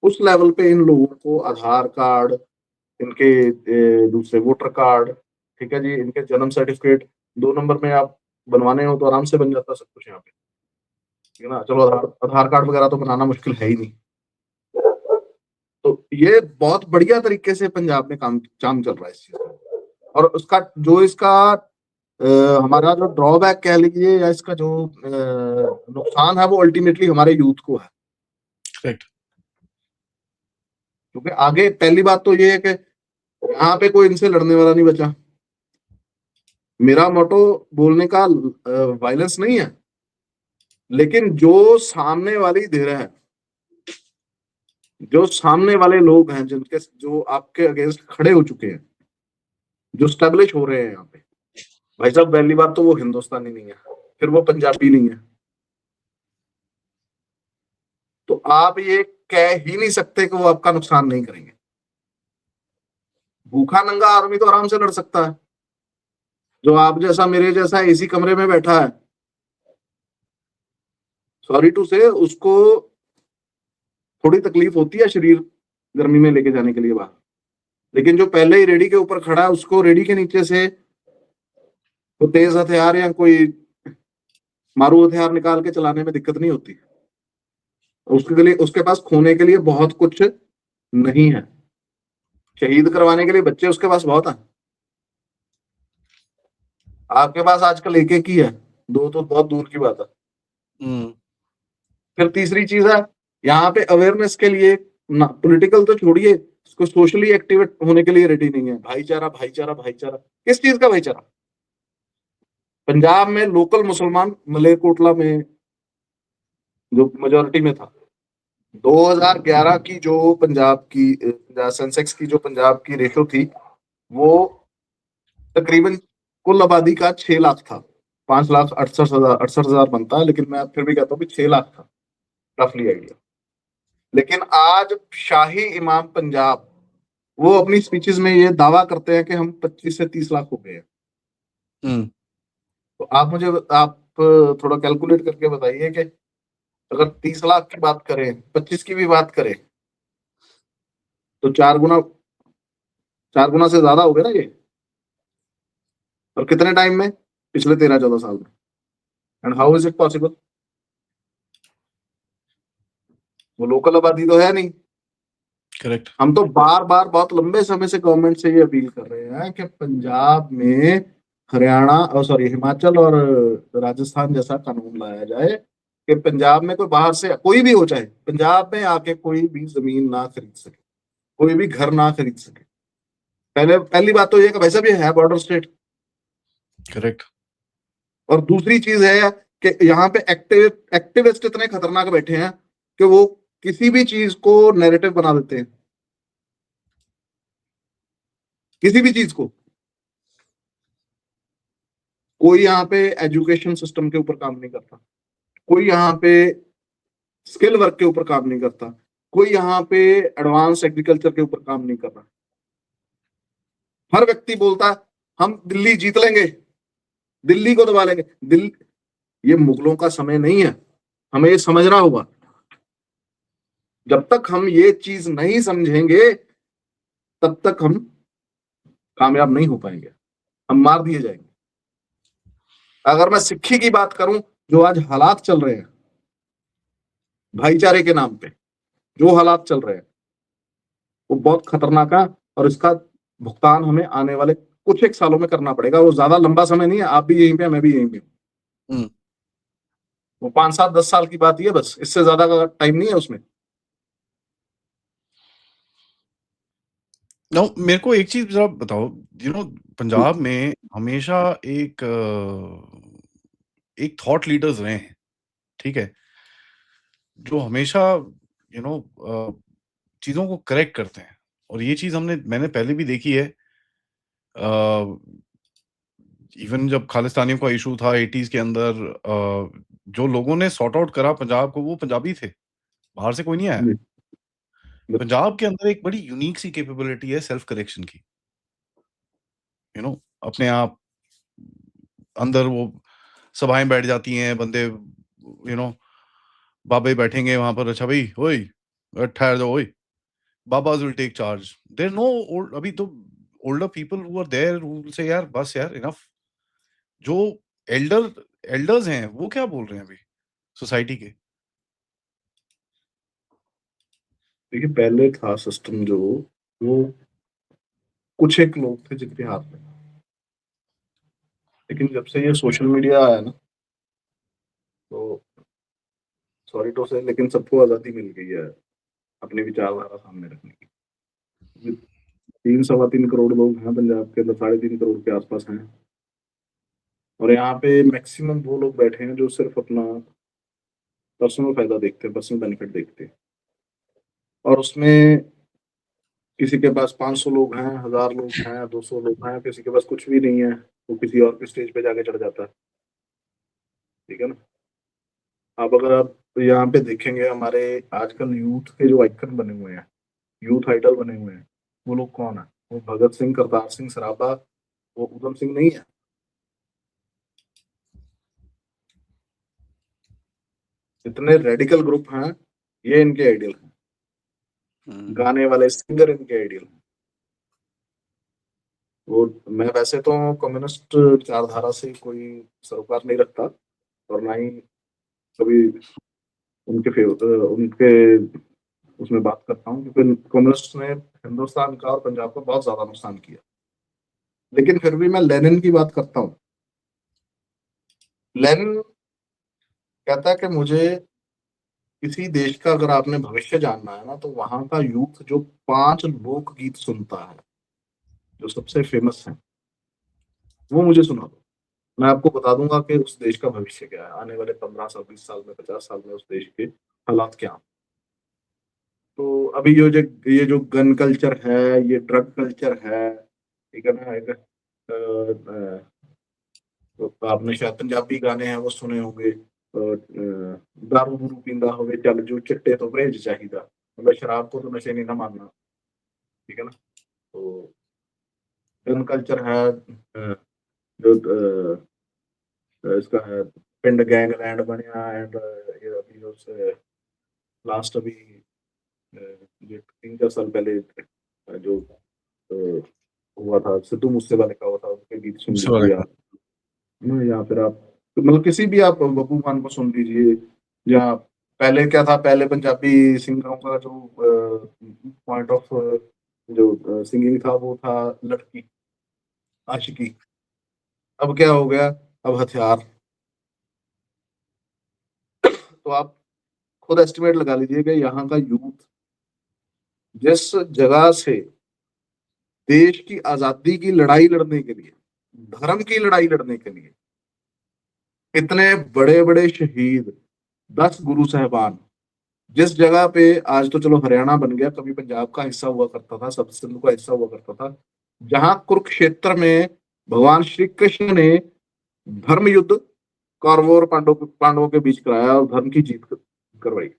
उस लेवल पे इन लोगों को आधार कार्ड, इनके दूसरे वोटर कार्ड, ठीक है जी, इनके जन्म सर्टिफिकेट 2 नंबर में आप बनवाने हो तो आराम से बन जाता सब कुछ यहाँ पे, ठीक है ना। चलो आधार आधार कार्ड वगैरह तो बनाना मुश्किल है ही नहीं। तो ये बहुत बढ़िया तरीके से पंजाब में काम चल रहा है इस चीज में। और उसका जो इसका हमारा जो ड्रॉबैक कह लीजिए या इसका जो नुकसान है वो अल्टीमेटली हमारे यूथ को है। करेक्ट। क्योंकि आगे पहली बात तो ये है कि यहाँ पे कोई इनसे लड़ने वाला नहीं बचा। मेरा मोटो बोलने का वायलेंस नहीं है, लेकिन जो सामने वाली धीरे है, जो सामने वाले लोग हैं जिनके जो आपके अगेंस्ट खड़े हो चुके हैं, जो स्टेब्लिश हो रहे हैं यहाँ पे, भाई साहब पहली बात तो वो हिंदुस्तानी नहीं है, फिर वो पंजाबी नहीं है। तो आप ये कह ही नहीं सकते कि वो आपका नुकसान नहीं करेंगे। भूखा नंगा आदमी तो आराम से लड़ सकता है, जो आप जैसा मेरे जैसा एसी कमरे में बैठा है, सॉरी टू से उसको थोड़ी तकलीफ होती है शरीर गर्मी में लेके जाने के लिए बाहर, लेकिन जो पहले ही रेडी के ऊपर खड़ा है उसको रेडी के नीचे से वो तेज हथियार या कोई मारू हथियार निकाल के चलाने में दिक्कत नहीं होती। उसके लिए उसके पास खोने के लिए बहुत कुछ नहीं है, शहीद करवाने के लिए बच्चे उसके पास बहुत है। आपके पास आजकल एक एक ही है, दो तो बहुत दूर की बात है। फिर तीसरी चीज है, यहाँ पे अवेयरनेस के लिए पॉलिटिकल तो छोड़िए, उसको सोशली एक्टिव होने के लिए रेडी नहीं है। भाईचारा भाईचारा भाईचारा, किस चीज का भाईचारा? पंजाब में लोकल मुसलमान मलेरकोटला में जो मेजोरिटी में था, 2011 की जो पंजाब की सेंसेक्स की जो पंजाब की रेशो थी, वो तकरीबन कुल आबादी का 6 लाख था। 5,68,000 बनता है, लेकिन मैं फिर भी कहता हूँ कि 6 लाख था, रफली आइडिया। लेकिन आज शाही इमाम पंजाब वो अपनी स्पीचेस में ये दावा करते हैं कि हम 25 से 30 लाख हो गए हैं। हम्म। तो आप थोड़ा कैलकुलेट करके बताइए कि अगर 30 लाख की बात करें, 25 की भी बात करें, तो 4 गुना से ज्यादा हो गए ना ये। और कितने टाइम में? पिछले 13-14 साल में। And how is it possible? वो लोकल आबादी तो है नहीं। करेक्ट। हम तो बार बार बहुत लंबे समय से गवर्नमेंट से ये अपील कर रहे हैं कि पंजाब में हरियाणा और सॉरी हिमाचल और राजस्थान जैसा कानून लाया जाए कि पंजाब में कोई बाहर से कोई भी हो, चाहे पंजाब में आके कोई भी जमीन ना खरीद सके, कोई भी घर ना खरीद सके। पहली बात तो ये कि भाई साहब ये है बॉर्डर स्टेट। करेक्ट। और दूसरी चीज है कि यहाँ पे एक्टिविस्ट इतने खतरनाक बैठे हैं कि वो किसी भी चीज को नैरेटिव बना देते हैं, किसी भी चीज को। कोई यहाँ पे एजुकेशन सिस्टम के ऊपर काम नहीं करता, कोई यहाँ पे स्किल वर्क के ऊपर काम नहीं करता, कोई यहाँ पे एडवांस एग्रीकल्चर के ऊपर काम नहीं कर रहा। हर व्यक्ति बोलता है हम दिल्ली जीत लेंगे, दिल्ली को दबा लेंगे। दिल्ली, ये मुगलों का समय नहीं है, हमें ये समझना होगा। जब तक हम ये चीज नहीं समझेंगे तब तक हम कामयाब नहीं हो पाएंगे, हम मार दिए जाएंगे। अगर मैं सिक्खी की बात करूं, जो आज हालात चल रहे हैं भाईचारे के नाम पे, जो हालात चल रहे हैं वो बहुत खतरनाक है। और इसका भुगतान हमें आने वाले कुछ एक सालों में करना पड़ेगा। वो ज्यादा लंबा समय नहीं है, आप भी यहीं पे मैं भी यहीं पे। हम्म। वो 5-7-10 साल की बात ही है बस, इससे ज्यादा का टाइम नहीं है उसमें। नो, मेरे को एक चीज जरा बताओ। पंजाब में हमेशा एक थॉट लीडर्स रहे हैं, ठीक है, जो हमेशा यू नो चीजों को करेक्ट करते हैं। और ये चीज मैंने पहले भी देखी है। इवन जब खालिस्तानियों का इशू था 80s के अंदर, जो लोगों ने सॉर्ट आउट करा पंजाब को वो पंजाबी थे, बाहर से कोई नहीं आया। पंजाब के अंदर एक बड़ी यूनिक सी कैपेबिलिटी है सेल्फ करेक्शन की। अपने आप अंदर वो सभाएं बैठ जाती हैं, बंदे बाबे बैठेंगे वहां पर, अच्छा भाई ओए ठहर जाओ ओए, बाबाज will take charge. There no अभी तो older people who are there who will say यार बस यार इनफ। जो एल्डर एल्डर्स हैं वो क्या बोल रहे हैं अभी सोसाइटी के? देखिए पहले था सिस्टम जो, वो कुछ एक लोग थे जिनके हाथ में। लेकिन जब से ये सोशल मीडिया आया ना, तो सॉरी टू से लेकिन सबको आजादी मिल गई है अपनी विचारधारा सामने रखने की। 3-3.25 करोड़ लोग हैं पंजाब के अंदर, 3.5 करोड़ के आसपास हैं। और यहाँ पे मैक्सिमम वो लोग बैठे हैं जो सिर्फ अपना पर्सनल फायदा देखते हैं, पर्सनल बेनिफिट देखते हैं। और उसमें किसी के पास 500 लोग हैं, 1000 लोग हैं, 200 लोग हैं, किसी के पास कुछ भी नहीं है, वो किसी और के स्टेज पे जाके चढ़ जाता है। ठीक है ना? अब अगर आप यहाँ पे देखेंगे, हमारे आजकल यूथ के जो आइकन बने हुए हैं, यूथ आइडल बने हुए हैं, वो लोग कौन है? वो भगत सिंह, करतार सिंह सराभा, वो उधम सिंह नहीं है। इतने रेडिकल ग्रुप हैं, ये इनके आइडियल हैं। गाने वाले सिंगर इनके आइडियल हैं। वो मैं वैसे तो कम्युनिस्ट विचारधारा से कोई सरोकार नहीं रखता, और ना ही कभी उनके उसमें बात करता हूँ, क्योंकि कम्युनिस्ट ने हिंदुस्तान का और पंजाब का बहुत ज्यादा नुकसान किया। लेकिन फिर भी मैं लेनिन की बात करता हूँ। लेनिन कहता है कि मुझे किसी देश का अगर आपने भविष्य जानना है ना, तो वहां का यूथ जो 5 लोकगीत सुनता है, जो सबसे फेमस है, वो मुझे सुना दो। मैं आपको बता दूंगा कि उस देश का भविष्य क्या है, आने वाले 15 साल, 20 साल में, 50 साल में उस देश के हालात क्या हैं। तो अभी ये जो गन कल्चर है, ये ड्रग कल्चर है, ठीक है ना, एक तो आपने शायद पंजाबी गाने हैं वो सुने होंगे, दारू दूरू पींदा होवे चल जो चिट्टे तो परहेज चाहिदा, मतलब शराब को तो नशे नहीं ना मानना। ठीक है ना? तो फिल्म कल्चर है, जो इसका है पिंड गैंगलैंड बनया एंड ये अभी जो लास्ट अभी ये 3-4 साल पहले जो हुआ था, सिद्धू मूसेवाले का हुआ था, उनके गीत सुन उससे वाले लीजिए का। आप, है ना? या फिर आप मतलब किसी भी आप बब्बू मान को सुन लीजिए, या पहले क्या था, पहले पंजाबी सिंगरों का जो पॉइंट ऑफ जो सिंगिंग था वो था लड़की, आशिकी। अब क्या हो गया, अब हथियार। तो आप खुद एस्टिमेट लगा लीजिए कि यहाँ का यूथ जिस जगह से देश की आजादी की लड़ाई लड़ने के लिए, धर्म की लड़ाई लड़ने के लिए इतने बड़े बड़े शहीद, 10 गुरु साहबान, जिस जगह पे आज तो चलो हरियाणा बन गया, कभी पंजाब का हिस्सा हुआ करता था, सब सिंध का हिस्सा हुआ करता था, जहां कुरुक्षेत्र में भगवान श्री कृष्ण ने धर्म युद्ध कौरवों और पांडवों के बीच कराया और धर्म की जीत करवाई।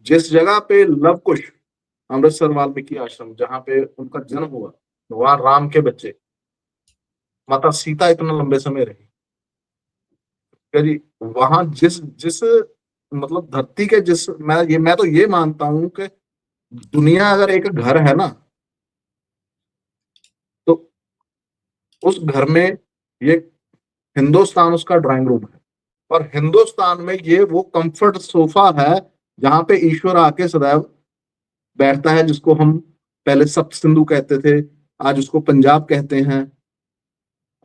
जिस जगह पे लव कुश, अमृतसर वाल्मीकि आश्रम, जहां पे उनका जन्म हुआ, भगवान राम के बच्चे, माता सीता इतना लंबे समय रही, क्या जी, वहां जिस जिस मतलब धरती के जिस मैं तो ये मानता हूं कि दुनिया अगर एक घर है ना, तो उस घर में ये हिंदुस्तान उसका ड्राइंग रूम है, और हिंदुस्तान में ये वो कंफर्ट सोफा है जहां पे ईश्वर आके सदैव बैठता है, जिसको हम पहले सप्त सिंधु कहते थे, आज उसको पंजाब कहते हैं,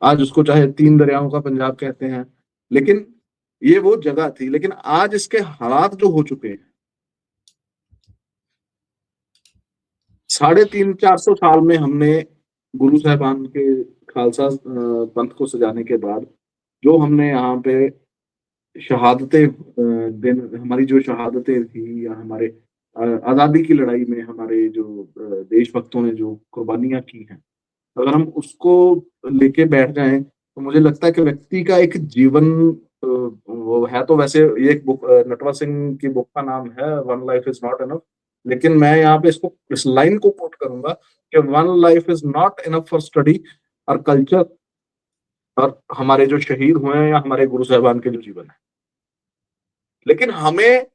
आज उसको चाहे 3 दरियाओं का पंजाब कहते हैं, लेकिन ये वो जगह थी। लेकिन आज इसके हालात जो हो चुके हैं, 350-400 साल में हमने गुरु साहबान के खालसा पंथ को सजाने के बाद जो हमने यहाँ पे शहादतें दिन, हमारी जो शहादतें थी, या हमारे आजादी की लड़ाई में हमारे जो देशभक्तों ने जो कुर्बानियां की हैं, अगर हम उसको लेके बैठ जाएं, तो मुझे लगता है कि व्यक्ति का एक जीवन वो है, तो वैसे ये एक बुक नटवर सिंह की बुक का नाम है one life is not enough, लेकिन मैं यहाँ पे इसको इस लाइन को कोट करूंगा कि one life is not enough for study और कल्चर, और हमारे जो शहीद हुए हैं या हमारे गुरु साहबान के जो जीवन है, लेकिन हमें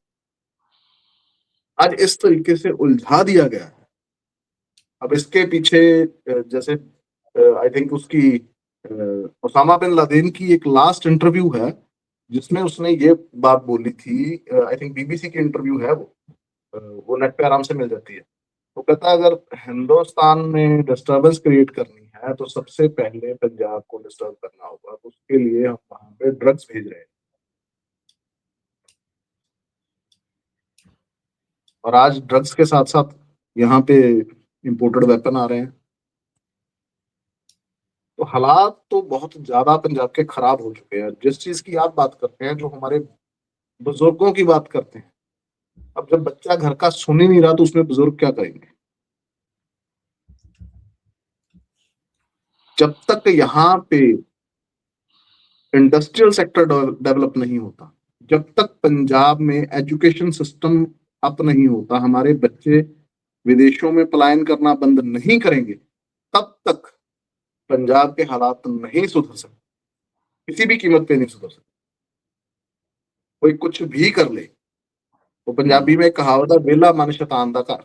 आज इस तरीके से उलझा दिया गया है। अब इसके पीछे जैसे आई थिंक उसकी ओसामा बिन लादेन की एक लास्ट इंटरव्यू है, जिसमें उसने ये बात बोली थी, आई थिंक बीबीसी की इंटरव्यू है वो नेट पे आराम से मिल जाती है। वो कहता है, अगर हिंदुस्तान में डिस्टरबेंस क्रिएट करनी है तो सबसे पहले पंजाब को डिस्टर्ब करना होगा, तो उसके लिए हम वहां पे ड्रग्स भेज रहे हैं, और आज ड्रग्स के साथ साथ यहाँ पे इंपोर्टेड वेपन आ रहे हैं। तो हालात तो बहुत ज्यादा पंजाब के खराब हो चुके हैं। जिस चीज की आप बात करते हैं, जो हमारे बुजुर्गों की बात करते हैं, अब जब बच्चा घर का सुन ही नहीं रहा तो उसमें बुजुर्ग क्या करेंगे? जब तक यहाँ पे इंडस्ट्रियल सेक्टर डेवलप नहीं होता, जब तक पंजाब में एजुकेशन सिस्टम अप नहीं होता, हमारे बच्चे विदेशों में पलायन करना बंद नहीं करेंगे, तब तक पंजाब के हालात नहीं सुधर सकते, किसी भी कीमत पे नहीं सुधर सकते। कोई कुछ भी कर ले, तो पंजाबी में कहावत है, वेला मन शैतान दा घर।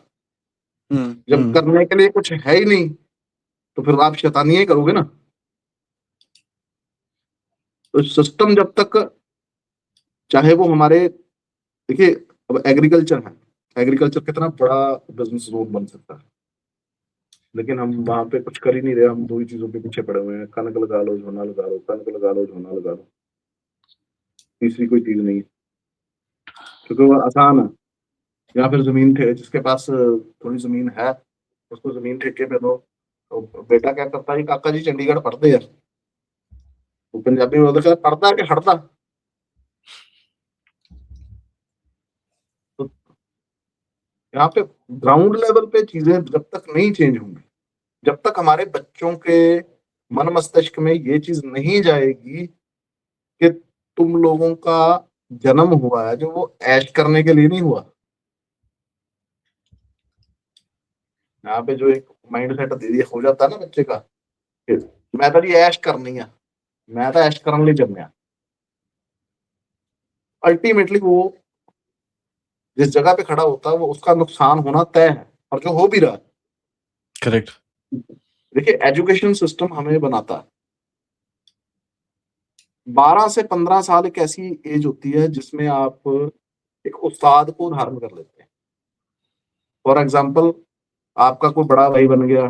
जब करने के लिए कुछ है ही नहीं, तो फिर आप शैतानी ही करोगे ना। तो सिस्टम जब तक, चाहे वो हमारे, देखिए, अब एग्रीकल्चर है, एग्रीकल्चर कितना बड़ा बिजनेस जोन बन सकता है, लेकिन हम वहां पे कुछ कर ही नहीं रहे। हम दो ही चीजों के पीछे पड़े हुए हैं, कनक लगा लो झोना लगा लो, कनक लगा लो झोना लगा लो, तीसरी कोई चीज नहीं है, क्योंकि वो आसान है। या फिर जमीन थे, जिसके पास थोड़ी जमीन है, उसको जमीन ठेके पे दो, तो बेटा क्या करता है, काका जी चंडीगढ़ पढ़ते हैं, वो पंजाबी में बोलते हैं, पढ़ता है कि हटता। तो यहाँ पे ग्राउंड लेवल पे चीजें जब तक नहीं चेंज होंगी, जब तक हमारे बच्चों के मन मस्तिष्क में ये चीज नहीं जाएगी कि तुम लोगों का जन्म हुआ है जो वो ऐश करने के लिए नहीं हुआ, यहाँ पे जो एक माइंड सेट दे दिया हो जाता है ना बच्चे का, मैं तो जी ऐश करनी है, मैं तो ऐश करने लिए जन्मया, अल्टीमेटली वो जिस जगह पे खड़ा होता है वो उसका नुकसान होना तय है, और जो हो भी रहा है। करेक्ट। देखिए एजुकेशन सिस्टम हमें बनाता है, 12 से 15 साल एक ऐसी एज होती है जिसमें आप एक उस्ताद को धारण कर लेते हैं। फॉर एग्जाम्पल, आपका कोई बड़ा भाई बन गया,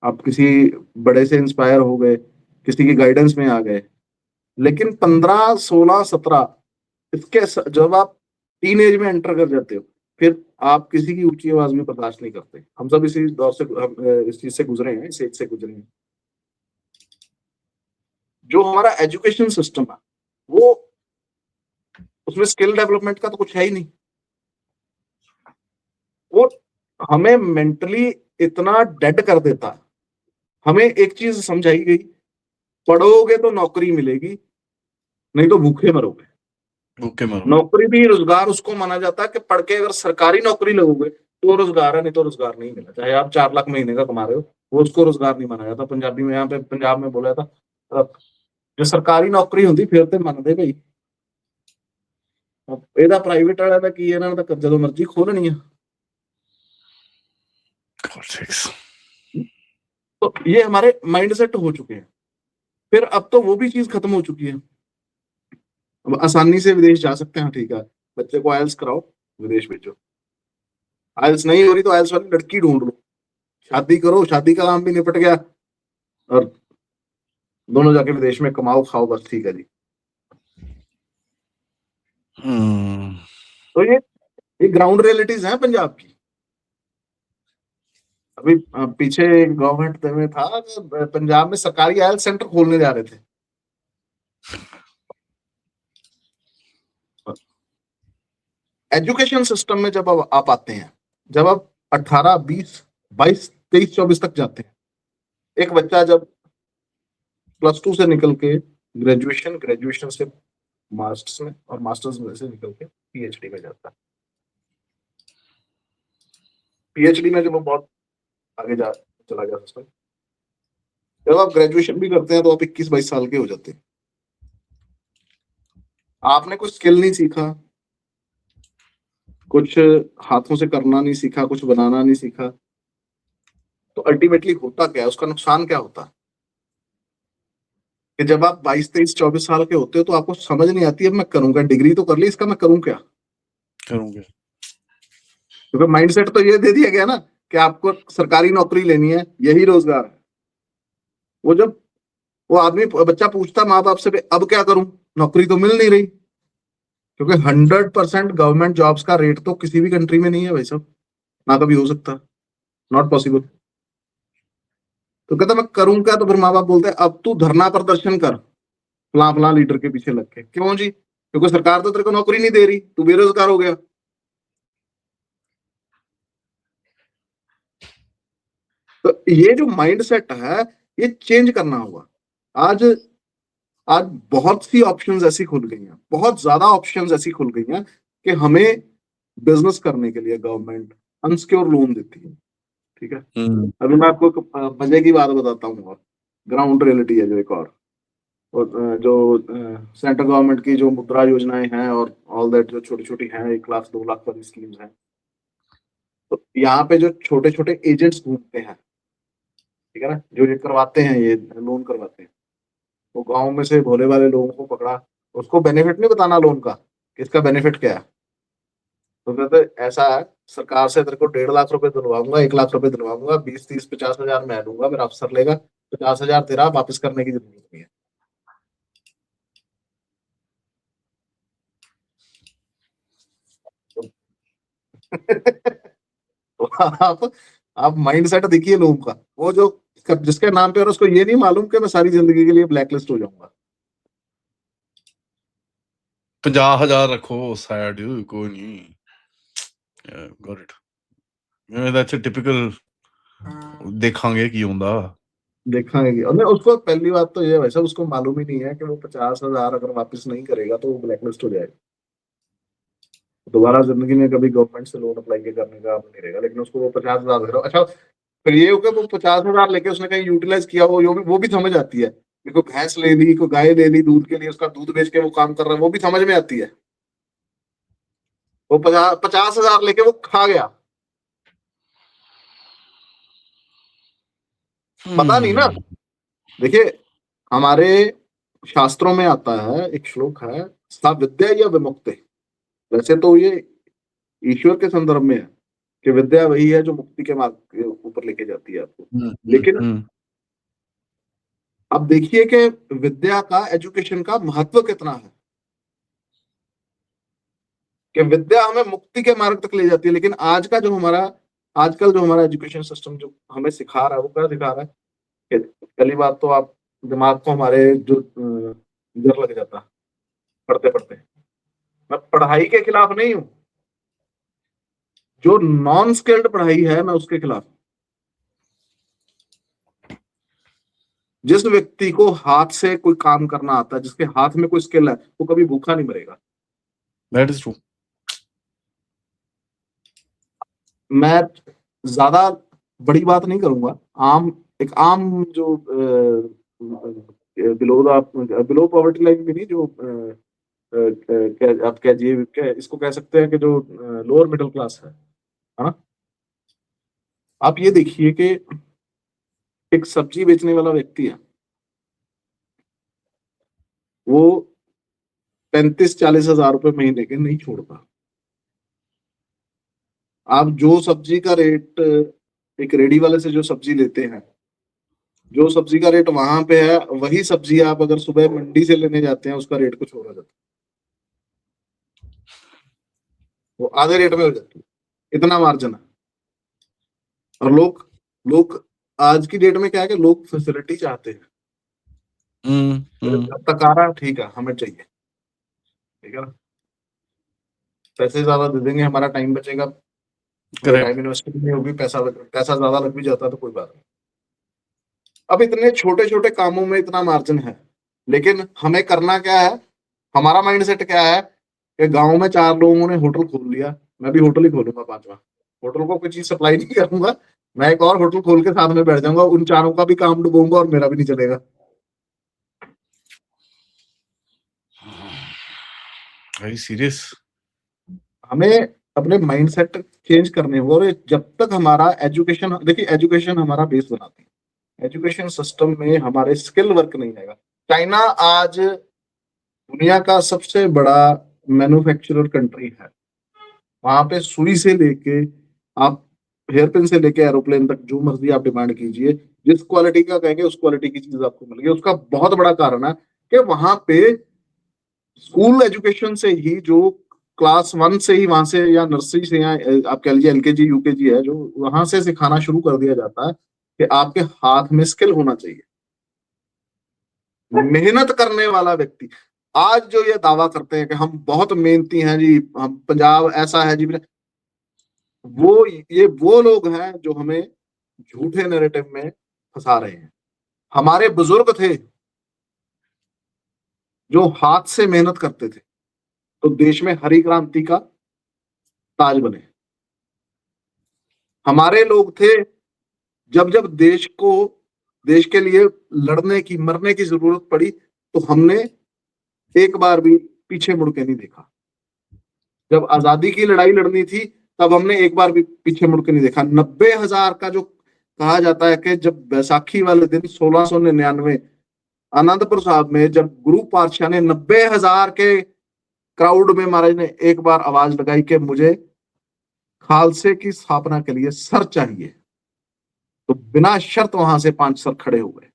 आप किसी बड़े से इंस्पायर हो गए, किसी की गाइडेंस में आ गए, लेकिन 15, 16, 17 जब आप टीन एज में एंटर कर जाते हो, फिर आप किसी की ऊंची आवाज भी बर्दाश्त नहीं करते। हम सब इसी दौर से इस चीज से गुजरे हैं, इस एज से गुजरे हैं। जो हमारा एजुकेशन सिस्टम है वो, उसमें स्किल डेवलपमेंट का तो कुछ है ही नहीं। वो हमें मेंटली इतना डेड कर देता है। हमें एक चीज समझाई गई, पढ़ोगे तो नौकरी मिलेगी, नहीं तो भूखे मरोगे। भूखे मरोगे। नौकरी भी रोजगार उसको माना जाता है कि पढ़ के अगर सरकारी नौकरी लगोगे तो रोजगार है, नहीं तो रोजगार नहीं मिला। चाहे आप 4 लाख महीने का कमा रहे हो, वो उसको रोजगार नहीं माना जाता। पंजाबी में यहाँ पे पंजाब में बोला था, जो सरकारी नौकरी होती फिर तो मानते भाई, ਇਹਦਾ ਪ੍ਰਾਈਵੇਟ ਵਾਲਾ ਦਾ ਕੀ, ਇਹਨਾਂ ਨੇ ਤਾਂ ਜਦੋਂ ਮਰਜ਼ੀ ਖੋਲਣੀ ਆ। तो ये हमारे माइंड सेट हो चुके हैं। फिर अब तो वो भी चीज खत्म हो चुकी है। अब आसानी से विदेश जा सकते हैं, ठीक है, बच्चे को आयल्स कराओ, विदेश भेजो। आयल्स नहीं हो रही तो आयल्स वाली लड़की ढूंढ लो, शादी करो, शादी का काम भी निपट गया, और दोनों जाके विदेश में कमाओ खाओ, बस ठीक है जी। तो ये ग्राउंड रियलिटीज हैं पंजाब की। अभी पीछे गवर्नमेंट में था, पंजाब में सरकारी आयल्स सेंटर खोलने जा रहे थे। एजुकेशन सिस्टम में जब आप आते हैं, जब आप 18, 20, 22, 23, 24 तक जाते हैं, एक बच्चा जब +2 से निकल के ग्रेजुएशन से मास्टर्स में, और मास्टर्स में से निकल के पीएचडी में जाता है। पीएचडी में जब बहुत आगे चला गया सिस्टम, जब आप ग्रेजुएशन भी करते हैं तो आप 21-22 साल के हो जाते हैं। आपने कुछ स्किल नहीं सीखा, कुछ हाथों से करना नहीं सीखा, कुछ बनाना नहीं सीखा, तो अल्टीमेटली होता क्या है, उसका नुकसान क्या होता है कि जब आप 22, 23, 24 साल के होते हो तो आपको समझ नहीं आती है मैं करूंगा, डिग्री तो कर ली, इसका मैं करूं क्या, करूंगा। क्योंकि माइंडसेट तो ये दे दिया गया ना कि आपको सरकारी नौकरी लेनी है, यही रोजगार है। वो जब वो आदमी बच्चा पूछता माँ बाप से अब क्या करूं, नौकरी तो मिल नहीं रही, क्योंकि 100% गवर्नमेंट जॉब्स का रेट तो किसी भी कंट्री में नहीं है भाई साहब, ना कभी हो सकता, नॉट पॉसिबल। तो कहता मैं करूं क्या, तो फिर माँ बाप बोलते हैं अब तू धरना प्रदर्शन कर फला फला लीडर के पीछे लग के। क्यों जी, क्योंकि सरकार तो तेरे को नौकरी नहीं दे रही, तू बेरोजगार हो गया। तो ये जो माइंडसेट है ये चेंज करना होगा। आज आज बहुत सी ऑप्शंस ऐसी खुल गई हैं, बहुत ज्यादा ऑप्शंस ऐसी खुल गई हैं कि हमें बिजनेस करने के लिए गवर्नमेंट अनसिक्योर लोन देती है, ठीक है। अभी मैं आपको एक मजे की बात बताता हूँ, और ग्राउंड रियलिटी है जो एक और जो सेंट्रल गवर्नमेंट की जो मुद्रा योजनाएं हैं और ऑल दैट जो छोटी छोटी हैं, 1 लाख 2 लाख वाली स्कीम्स हैं, तो यहाँ पे जो छोटे छोटे एजेंट्स घूमते हैं, ठीक है ना, जो ये करवाते हैं, ये लोन करवाते हैं, वो गांव में से भोले वाले लोगों को पकड़ा, उसको बेनिफिट नहीं बताना लोन का, किसका बेनिफिट क्या है। तो कहते ऐसा है, सरकार से तेरे को 1.5 लाख रुपए दिलवाऊंगा, 1 लाख रुपए दिलवाऊंगा, 20, 30, 50 हजार मैं दूंगा, मेरा अफसर लेगा, 50 हजार तेरा वापस करने की जरूरत नहीं है। तो आप माइंड सेट देखिए लोगों का, वो जो जिसके नाम पे, और उसको ये नहीं मालूम कि मैं सारी जिंदगी के लिए ब्लैकलिस्ट हो जाऊंगा। 50,000 रखो साइड, कोई नहीं। Got it. That's a typical देखांगे की होंदा, देखेंगे। और नहीं, उसको पहली बात तो ये वैसा उसको मालूम ही नहीं है कि वो 50 हजार अगर वापस नहीं करेगा तो वो ब्लैकलिस्ट हो जाएगा। दोबारा जिंदगी में कभी गवर्नमेंट से लोन अप्लाई करने का नहीं रहेगा, लेकिन उसको वो 50,000 दे रहा हो। अच्छा, फिर ये हो गया वो 50,000 लेके उसने कहीं यूटिलाइज किया हो, वो भी समझ आती है कि कोई भैंस ले ली, कोई गाय ले ली दूध के लिए, उसका दूध बेच के वो काम कर रहा है, वो भी समझ में आती है। वो 50,000 लेके वो खा गया, पता नहीं ना। देखिए, हमारे शास्त्रों में आता है, एक श्लोक है, सा विद्या या विमुक्ति। वैसे तो ये ईश्वर के संदर्भ में है कि विद्या वही है जो मुक्ति के मार्ग के ऊपर लेके जाती है आपको। लेकिन अब देखिए कि विद्या का, एजुकेशन का महत्व कितना है, कि विद्या हमें मुक्ति के मार्ग तक ले जाती है। लेकिन आजकल जो हमारा एजुकेशन सिस्टम जो हमें सिखा रहा है, वो क्या सिखा रहा है कि पहली बात तो आप दिमाग को हमारे जो जर लग जाता है पढ़ते पढ़ते। मैं पढ़ाई के खिलाफ नहीं हूं, जो नॉन स्किल्ड पढ़ाई है मैं उसके खिलाफ। जिस व्यक्ति को हाथ से कोई काम करना आता है, जिसके हाथ में कोई स्किल है, वो कभी भूखा नहीं मरेगा। That is true. मैं ज्यादा बड़ी बात नहीं करूंगा, एक आम जो बिलो पॉवर्टी लाइन भी नहीं, जो आप क्या इसको कह सकते हैं कि जो लोअर मिडिल क्लास है ना। आप ये देखिए कि एक सब्जी बेचने वाला व्यक्ति है, वो 35-40 हजार रुपए महीने के नहीं छोड़ता। आप जो सब्जी का रेट एक रेडी वाले से जो सब्जी लेते हैं, जो सब्जी का रेट वहां पे है, वही सब्जी आप अगर सुबह मंडी से लेने जाते हैं, उसका रेट कुछ और हो जाता है, वो आधे रेट में हो जाती है। इतना मार्जिन है। और लोग लोग आज की डेट में क्या है कि लोग फैसिलिटी चाहते हैं। जब तक आ रहा है ठीक है, हमें चाहिए, ठीक है ना। पैसे ज्यादा दे देंगे, हमारा टाइम बचेगा, टाइम इन्वेस्टमेंट नहीं होगी, पैसा ज्यादा लग भी जाता है तो कोई बात नहीं। अब इतने छोटे छोटे कामों में इतना मार्जिन है, लेकिन हमें करना क्या है, हमारा माइंडसेट क्या है कि गांव में 4 लोगों ने होटल खोल लिया, मैं भी होटल ही खोलूंगा, 5वां। होटल को कोई चीज सप्लाई नहीं करूंगा, मैं एक और होटल खोल के साथ में बैठ जाऊंगा, उन चारों का भी काम डुबोऊंगा और मेरा भी नहीं चलेगा। Very serious. हमें अपने माइंडसेट चेंज करने होंगे। और जब तक हमारा एजुकेशन, देखिए एजुकेशन हमारा बेस बनाती है, एजुकेशन सिस्टम में हमारे स्किल वर्क नहीं आएगा। चाइना आज दुनिया का सबसे बड़ा मैन्युफैक्चरर कंट्री है। वहां पे सुई से लेके आप हेयरपिन से लेके एरोप्लेन तक जो मर्जी आप डिमांड कीजिए, जिस क्वालिटी का कहेंगे उस क्वालिटी की चीज आपको मिलेगी। उसका बहुत बड़ा कारण है कि वहां पे स्कूल एजुकेशन से ही, जो क्लास 1 से ही वहां से, या नर्सरी से, या आप कह लीजिए एलकेजी यूकेजी है, जो वहां से सिखाना शुरू कर दिया जाता है कि आपके हाथ में स्किल होना चाहिए। मेहनत करने वाला व्यक्ति, आज जो ये दावा करते हैं कि हम बहुत मेहनती हैं जी, हम पंजाब ऐसा है जी, वो लोग हैं जो हमें झूठे नैरेटिव में फंसा रहे हैं। हमारे बुजुर्ग थे जो हाथ से मेहनत करते थे, तो देश में हरी क्रांति का ताज बने। हमारे लोग थे, जब जब देश के लिए लड़ने की, मरने की जरूरत पड़ी, तो हमने एक बार भी पीछे मुड़ के नहीं देखा। जब आजादी की लड़ाई लड़नी थी, तब हमने एक बार भी पीछे मुड़ के नहीं देखा। 90,000 का जो कहा जाता है कि जब बैसाखी वाले दिन 1699 आनंदपुर साहब में जब गुरु पातशाह ने 90,000 के क्राउड में महाराज ने एक बार आवाज लगाई कि मुझे खालसे की स्थापना के लिए सर चाहिए, तो बिना शर्त वहां से 5 सर खड़े हो गए।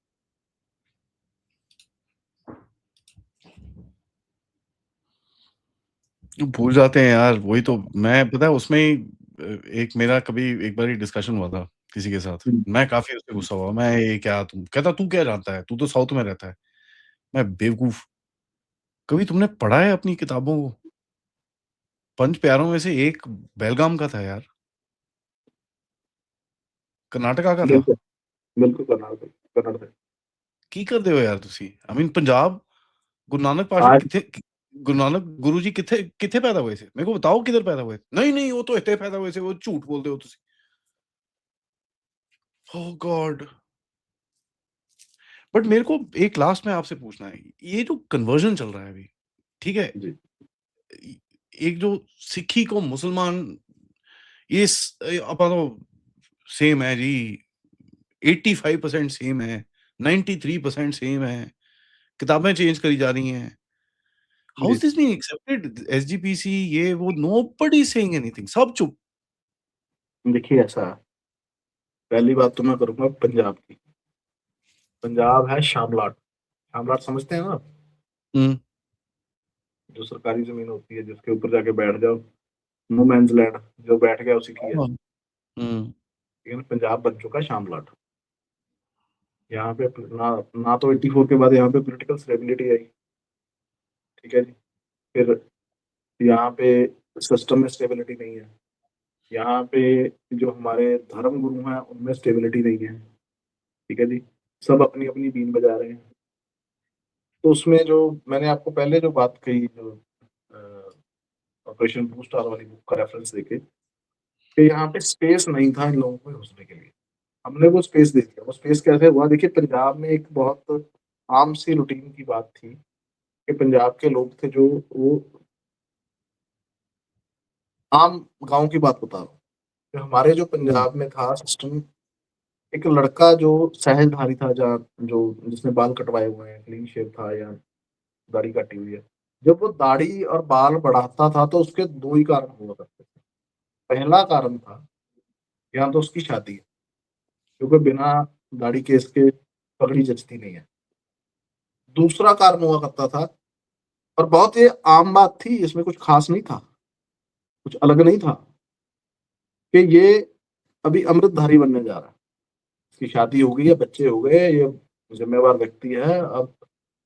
भूल जाते हैं यार, वही तो मैं, पता है उसमें ही एक मेरा कभी एक बार ही डिस्कशन हुआ था किसी के साथ। मैं काफ़ी उससे गुस्सा हुआ, मैं ये क्या तुम कहता तू क्या जानता है? तू तो साउथ में रहता है। मैं बेवकूफ़, कभी तुमने पढ़ा है अपनी किताबों को? पंच प्यारों में से एक बेलगाम का था यार। कर्नाटका का था। बिल्कुल, बिल्कुल कर्नाटक, कर्नाटक। की करदे हो यार तुसी? आई मीन पंजाब, गुरु नानक पातशाह आज किथे गुरु नानक गुरुजी किथे पैदा हुए थे? मेरे को बताओ किधर पैदा हुए? नहीं, वो तो इत्थे पैदा हुए थे, वो झूठ बोलदे हो तुसी। ओह गॉड! बट मेरे को एक लास्ट में आपसे पूछना है, ये जो कन्वर्जन चल रहा है अभी, ठीक है? जी। एक जो सिक्खी को मुसलमान अपन तो सेम है जी, 85% सेम है, 93% सेम है, किताबें चेंज करी जा रही हैं। हाउ जी। Is this being accepted? SGPC ये वो नोबडी इज़ सेइंग एनीथिंग, सब चुप। देखिए ऐसा है, पहली बात तो मैं करूँगा पंजाब की। पंजाब है शामलाट। शामलाट समझते हैं ना आप? हुँ, जो सरकारी ज़मीन होती है जिसके ऊपर जाके बैठ जाओ, नो मैन्स लैंड, जो बैठ गया उसी की है। हाँ, हुँ, लेकिन पंजाब बन चुका है शामलाट। यहाँ पे ना ना तो 84 के बाद यहाँ पे पॉलिटिकल स्टेबिलिटी आई, ठीक है जी। फिर यहाँ पे सिस्टम में स्टेबिलिटी नहीं है। यहाँ पे जो हमारे धर्म गुरु हैं उनमें स्टेबिलिटी नहीं है, ठीक है जी। सब अपनी-अपनी बीन बजा रहे हैं। तो उसमें जो मैंने आपको पहले जो बात कही, जो ऑपरेशन ब्लू स्टार वाली बुक का रेफरेंस देके, कि यहाँ पे स्पेस नहीं था इन लोगों को घुसने के लिए। हमने वो स्पेस दे दिया। वो स्पेस कैसे हुआ? देखिए पंजाब में एक बहुत आम सी रूटीन की बात थी कि पंजाब के लोग थे जो वो आम गाँव की बात बता रहा हूँ। कि हमारे जो हुँ, पंजाब में था सिस्टम, एक लड़का जो सहजधारी था, जहाँ जो जिसने बाल कटवाए हुए हैं, क्लीन शेव था या दाढ़ी काटी हुई है। जब वो दाढ़ी और बाल बढ़ाता था तो उसके 2 ही कारण हुआ करते थे। पहला कारण था, या तो उसकी शादी, क्योंकि बिना दाढ़ी केस के पगड़ी जचती नहीं है। दूसरा कारण हुआ करता था, और बहुत ये आम बात थी, इसमें कुछ खास नहीं था, कुछ अलग नहीं था, कि ये अभी अमृतधारी बनने जा रहा है। इसकी शादी हो गई है, बच्चे हो गए, ये ज़िम्मेवार व्यक्ति है, अब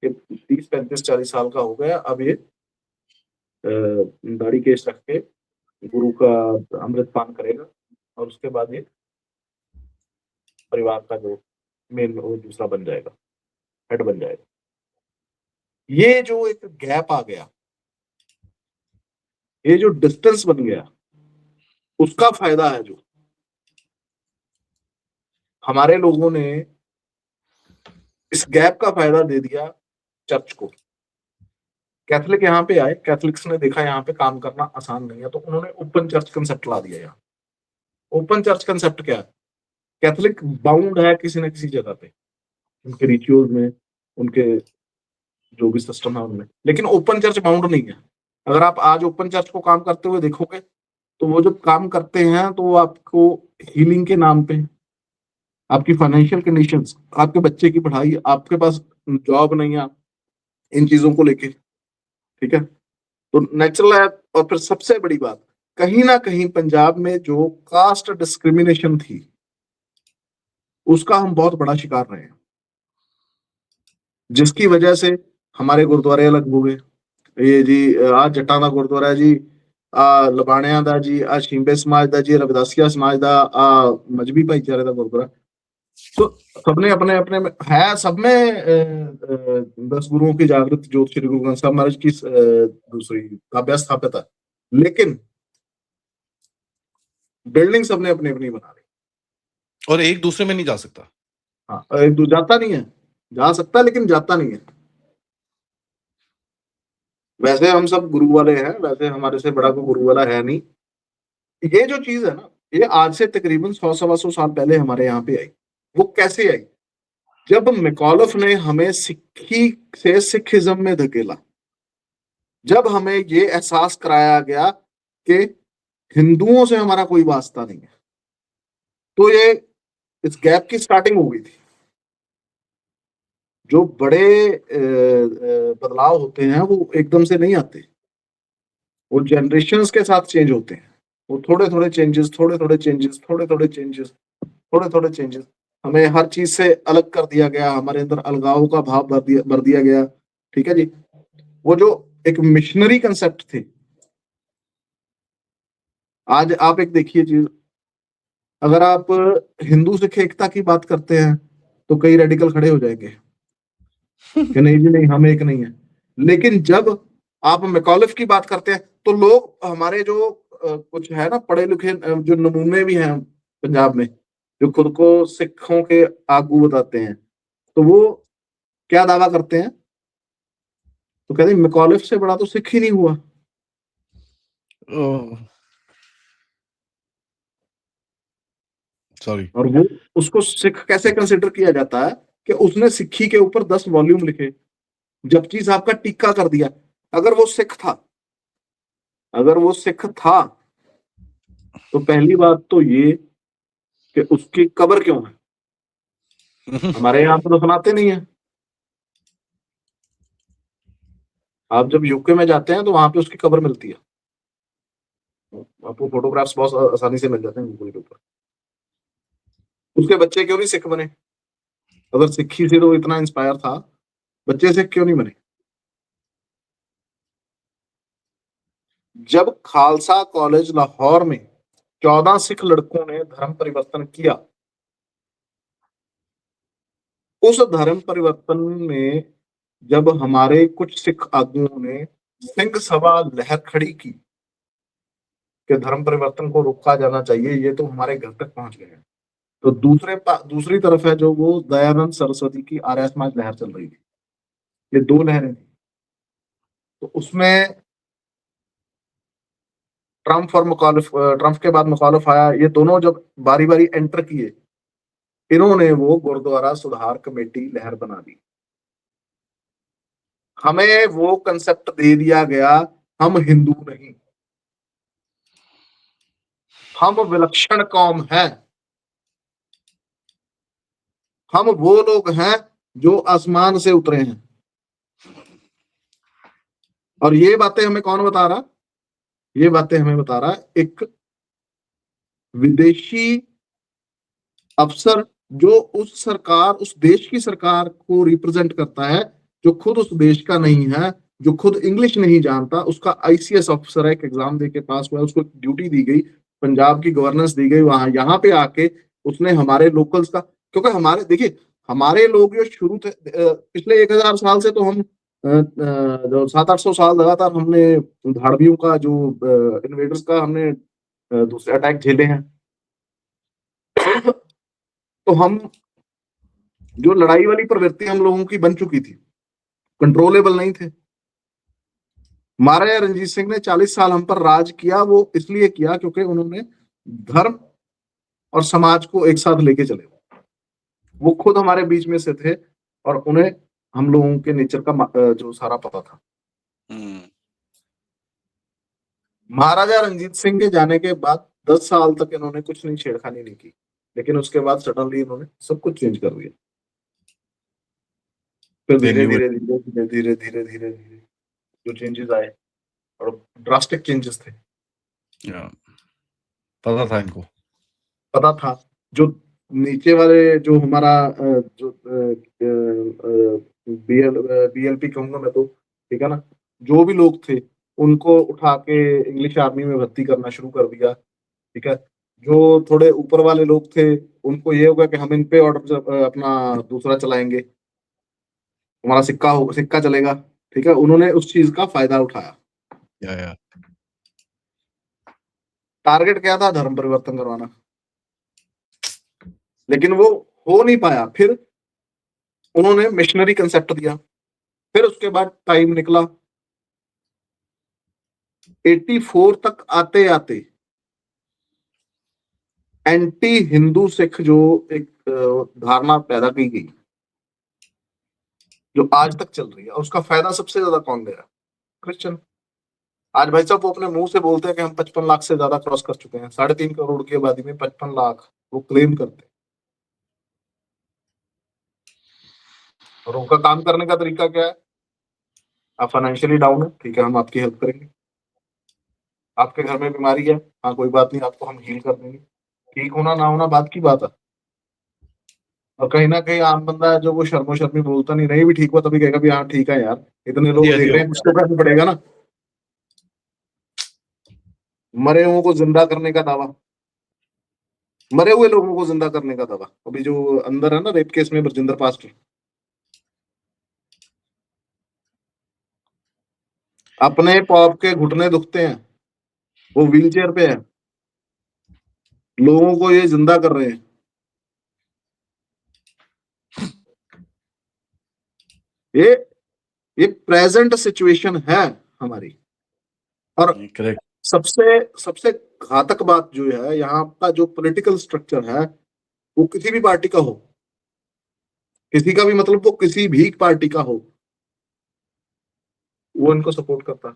ये 30, 35, 40 साल का हो गया, अब ये दाढ़ी केस रख के गुरु का अमृत पान करेगा, और उसके बाद ये परिवार का जो मेन वो दूसरा बन जाएगा, हेड बन जाएगा। ये जो एक गैप आ गया, ये जो डिस्टेंस बन गया, उसका फ़ायदा है जो हमारे लोगों ने इस गैप का फ़ायदा दे दिया चर्च को। कैथोलिक यहाँ पे आए, कैथोलिक्स ने देखा यहाँ पे काम करना आसान नहीं है, तो उन्होंने ओपन चर्च कांसेप्ट ला दिया यहाँ। ओपन चर्च कांसेप्ट क्या है? कैथोलिक बाउंड है किसी न किसी जगह पे, उनके रिचुअल्स में, उनके जो भी सिस्टम है उनमें। लेकिन ओपन चर्च बाउंड नहीं है। अगर आप आज ओपन चर्च को काम करते हुए देखोगे, तो वो जब काम करते हैं तो वो आपको हीलिंग के नाम पे, आपकी फाइनेंशियल कंडीशंस, आपके बच्चे की पढ़ाई, आपके पास जॉब नहीं है, इन चीज़ों को लेके, ठीक है? तो नेचुरल है। और फिर सबसे बड़ी बात, कहीं न कहीं पंजाब में जो कास्ट डिस्क्रिमिनेशन थी, उसका हम बहुत बड़ा शिकार रहे हैं। जिसकी वजह से हमारे गुरुद्वारे अलग हो गए। ये जी ਆ ਜੱਟਾਂ ਦਾ ਗੁਰਦੁਆਰਾ ਹੈ ਜੀ, ਲਬਾਣਿਆਂ ਦਾ ਜੀ, ਸ਼ੀਂਬੇ ਸਮਾਜ ਦਾ ਜੀ, ਰविदासिया समाज ਦਾ, मजहबी भाईचारे ਦਾ ਗੁਰਦੁਆਰਾ। तो सबने अपने-अपने में है, सब में 10 गुरुओं की जागृत ज्योत श्री गुरु ग्रंथ साहब महाराज की दूसरी काव्या स्थापित है। लेकिन बिल्डिंग सबने अपनी-अपनी बना ली। और एक दूसरे में नहीं जा सकता। हाँ, एक दू जाता नहीं है। जा सकता है लेकिन जाता नहीं है। वैसे हम सब गुरु वाले हैं, वैसे हमारे से बड़ा कोई गुरु वाला है नहीं। ये जो चीज़ है ना, ये आज से तकरीबन 100 सवा 100 साल पहले हमारे यहाँ पे आई। वो कैसे आई? जब मैकॉलफ ने हमें सिक्खी से सिखिज़्म में धकेला। जब हमें ये एहसास कराया गया कि हिंदुओं से हमारा कोई वास्ता नहीं है, तो ये इस गैप की स्टार्टिंग हो गई थी। जो बड़े बदलाव होते हैं वो एकदम से नहीं आते, वो जनरेशंस के साथ चेंज होते हैं। वो थोड़े-थोड़े चेंजेस, थोड़े-थोड़े चेंजेस, थोड़े-थोड़े चेंजेस, थोड़े-थोड़े चेंजेस, हमें हर चीज़ से अलग कर दिया गया, हमारे अंदर अलगाव का भाव भर दिया गया, ठीक है जी? वो जो एक मिशनरी कांसेप्ट थे, आज आप एक देखिए चीज़, अगर आप हिंदू सिख एकता की बात करते हैं, तो कई रेडिकल खड़े हो जाएँगे कि नहीं जी नहीं, हम एक नहीं है। लेकिन जब आप मैकॉलिफ की बात करते हैं, तो लोग हमारे जो कुछ है ना पढ़े लिखे जो नमूने भी हैं पंजाब में, जो खुद को सिखों के आगू बताते हैं, तो वो क्या दावा करते हैं? तो कहते हैं मैकॉलिफ से बड़ा तो सिख ही नहीं हुआ। सॉरी। और वो उसको सिख कैसे कंसिडर किया जाता है कि उसने सिक्खी के ऊपर 10 वॉल्यूम लिखे, जपजी साहब का टीका कर दिया। अगर वो सिख था, अगर वो सिख था, तो पहली बात तो ये कि उसकी कब्र क्यों है? हमारे यहाँ तो दफनाते नहीं है। आप जब यूके में जाते हैं तो वहां पे उसकी कब्र मिलती है, आपको फोटोग्राफ्स बहुत आसानी से मिल जाते हैं गूगल के ऊपर। उसके बच्चे क्यों नहीं सिख बने? अगर सिक्खी से तो इतना इंस्पायर था, बच्चे सिख क्यों नहीं बने? जब खालसा कॉलेज लाहौर में 14 सिख लड़कों ने धर्म परिवर्तन किया, उस धर्म परिवर्तन में जब हमारे कुछ सिख आगुओं ने सिंह सभा लहर खड़ी की कि धर्म परिवर्तन को रोका जाना चाहिए, ये तो हमारे घर तक पहुंच गए हैं, तो दूसरी तरफ है जो वो दयानंद सरस्वती की आर्य समाज लहर चल रही थी। ये दो लहरें थी। तो उसमें ट्रम्प के बाद मुखालिफ आया, ये दोनों जब बारी बारी एंटर किए, इन्होंने वो गुरुद्वारा सुधार कमेटी लहर बना दी। हमें वो कंसेप्ट दे दिया गया, हम हिंदू नहीं, हम विलक्षण कौम हैं, हम वो लोग हैं जो आसमान से उतरे हैं। और ये बातें हमें कौन बता रहा? ये बातें हमें बता रहा एक विदेशी अफसर, जो उस देश की सरकार को रिप्रेजेंट करता है, जो खुद उस देश का नहीं है, जो खुद इंग्लिश नहीं जानता। उसका आईसीएस ऑफिसर है, एक एग्जाम दे के पास हुआ, उसको ड्यूटी दी गई, पंजाब की गवर्नेंस दी गई, वहां यहाँ पे आके उसने हमारे लोकल्स का, क्योंकि हमारे देखिए हमारे लोग जो शुरू थे पिछले 1000 साल से, तो हम जो 700-800 साल लगातार हमने धाड़वियों का, जो इन्वेडर्स का हमने दूसरे अटैक झेले हैं। तो हम, जो लड़ाई वाली प्रवृत्ति हम लोगों की बन चुकी थी, कंट्रोलेबल नहीं थे। महाराजा रणजीत सिंह ने 40 साल हम पर राज किया, वो इसलिए किया क्योंकि उन्होंने धर्म और समाज को एक साथ लेके चले। वो खुद हमारे बीच में से थे और उन्हें हम लोगों के नेचर का जो सारा पता था। महाराजा रणजीत सिंह के जाने के बाद 10 साल तक इन्होंने कुछ नहीं, छेड़खानी नहीं की, लेकिन उसके बाद सडनली इन्होंने सब कुछ चेंज कर दिया। फिर धीरे धीरे धीरे धीरे धीरे धीरे धीरे धीरे जो चेंजेस आए, और ड्रास्टिक चेंजेस थे। पता था इनको, पता था। जो नीचे वाले, जो हमारा जो बीएलपी कहूंगा मैं तो, ठीक है ना, जो भी लोग थे उनको उठा के इंग्लिश आर्मी में भर्ती करना शुरू कर दिया। ठीक है। जो थोड़े ऊपर वाले लोग थे, उनको ये होगा कि हम इन पे ऑर्डर अपना दूसरा चलाएंगे, हमारा सिक्का चलेगा। ठीक है, उन्होंने उस चीज का फायदा उठाया। या टारगेट क्या था? धर्म परिवर्तन करवाना, लेकिन वो हो नहीं पाया। फिर उन्होंने मिशनरी कंसेप्ट दिया। फिर उसके बाद टाइम निकला 84 तक, आते आते एंटी हिंदू सिख जो एक धारणा पैदा की गई, जो आज तक चल रही है, और उसका फायदा सबसे ज्यादा कौन ले रहा है? क्रिश्चियन। आज भाई साहब वो अपने मुंह से बोलते हैं कि हम 55 लाख से ज्यादा क्रॉस कर चुके हैं, 3.5 करोड़ की आबादी में 55 लाख वो क्लेम करते हैं। और उनका काम करने का तरीका क्या है? आप फाइनेंशियली डाउन है, ठीक है, हम आपकी हेल्प करेंगे। आपके घर में बीमारी है, हाँ कोई बात नहीं, आपको हम हील कर देंगे। ठीक होना ना होना बात की बात है। और कहीं ना कहीं आम बंदा है जो वो शर्मो शर्मी बोलता नहीं भी ठीक हुआ तभी कहेगा भी हाँ ठीक है यार, इतने लोग देख रहे हैं, कुछ तो करना पड़ेगा ना। मरे हुओं को जिंदा करने का दावा, मरे हुए लोगों को जिंदा करने का दावा। अभी जो अंदर है ना रेप केस में बरजिंदर पास्टर, अपने पॉप के घुटने दुखते हैं, वो व्हीलचेयर पे है, लोगों को ये जिंदा कर रहे हैं। ये ये प्रेजेंट सिचुएशन है हमारी। और करेक्ट। सबसे सबसे घातक बात जो है, यहाँ का जो पॉलिटिकल स्ट्रक्चर है, वो किसी भी पार्टी का हो, किसी का भी मतलब वो किसी भी पार्टी का हो, वो इनको सपोर्ट करता है।